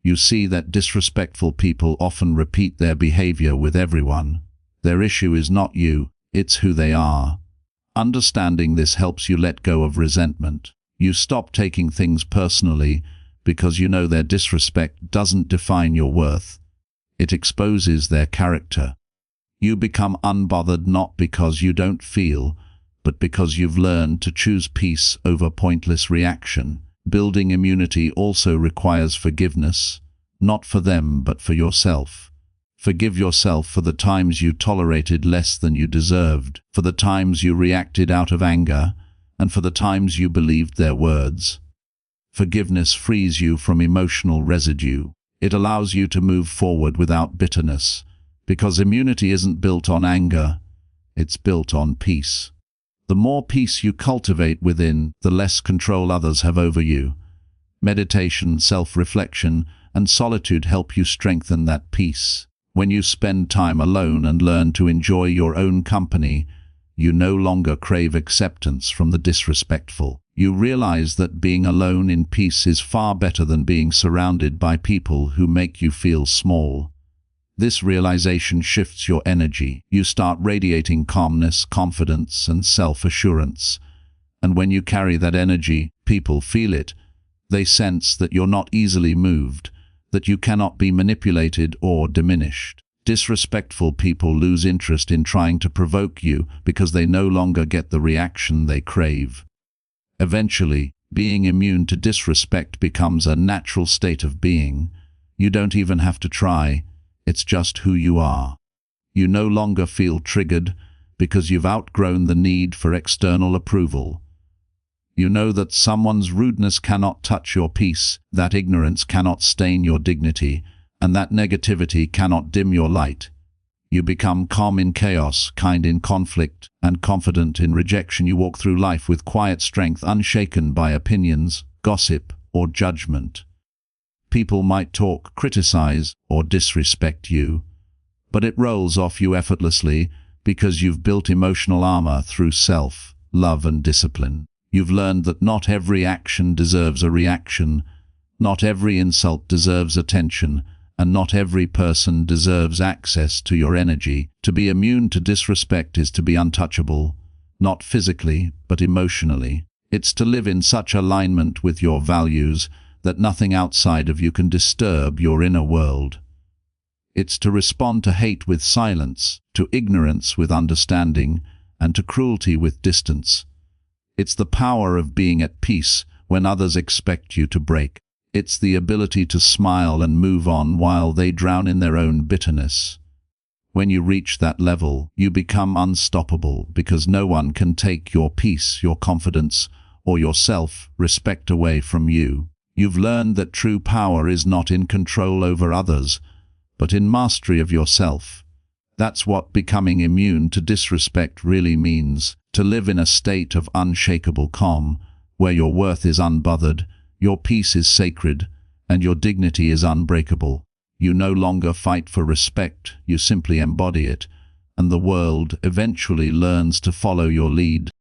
You see that disrespectful people often repeat their behavior with everyone. Their issue is not you, it's who they are. Understanding this helps you let go of resentment. You stop taking things personally because you know their disrespect doesn't define your worth. It exposes their character. You become unbothered not because you don't feel, but because you've learned to choose peace over pointless reaction. Building immunity also requires forgiveness, not for them but for yourself. Forgive yourself for the times you tolerated less than you deserved, for the times you reacted out of anger, and for the times you believed their words. Forgiveness frees you from emotional residue. It allows you to move forward without bitterness, because immunity isn't built on anger, it's built on peace. The more peace you cultivate within, the less control others have over you. Meditation, self-reflection, and solitude help you strengthen that peace. When you spend time alone and learn to enjoy your own company, you no longer crave acceptance from the disrespectful. You realize that being alone in peace is far better than being surrounded by people who make you feel small. This realization shifts your energy. You start radiating calmness, confidence, and self-assurance. And when you carry that energy, people feel it. They sense that you're not easily moved, that you cannot be manipulated or diminished. Disrespectful people lose interest in trying to provoke you because they no longer get the reaction they crave. Eventually, being immune to disrespect becomes a natural state of being. You don't even have to try. It's just who you are. You no longer feel triggered because you've outgrown the need for external approval. You know that someone's rudeness cannot touch your peace, that ignorance cannot stain your dignity, and that negativity cannot dim your light. You become calm in chaos, kind in conflict, and confident in rejection. You walk through life with quiet strength, unshaken by opinions, gossip, or judgment. People might talk, criticize, or disrespect you, but it rolls off you effortlessly because you've built emotional armor through self, love, and discipline. You've learned that not every action deserves a reaction, not every insult deserves attention, and not every person deserves access to your energy. To be immune to disrespect is to be untouchable, not physically, but emotionally. It's to live in such alignment with your values that nothing outside of you can disturb your inner world. It's to respond to hate with silence, to ignorance with understanding, and to cruelty with distance. It's the power of being at peace when others expect you to break. It's the ability to smile and move on while they drown in their own bitterness. When you reach that level, you become unstoppable because no one can take your peace, your confidence, or your self-respect away from you. You've learned that true power is not in control over others, but in mastery of yourself. That's what becoming immune to disrespect really means, to live in a state of unshakable calm, where your worth is unbothered, your peace is sacred, and your dignity is unbreakable. You no longer fight for respect, you simply embody it, and the world eventually learns to follow your lead.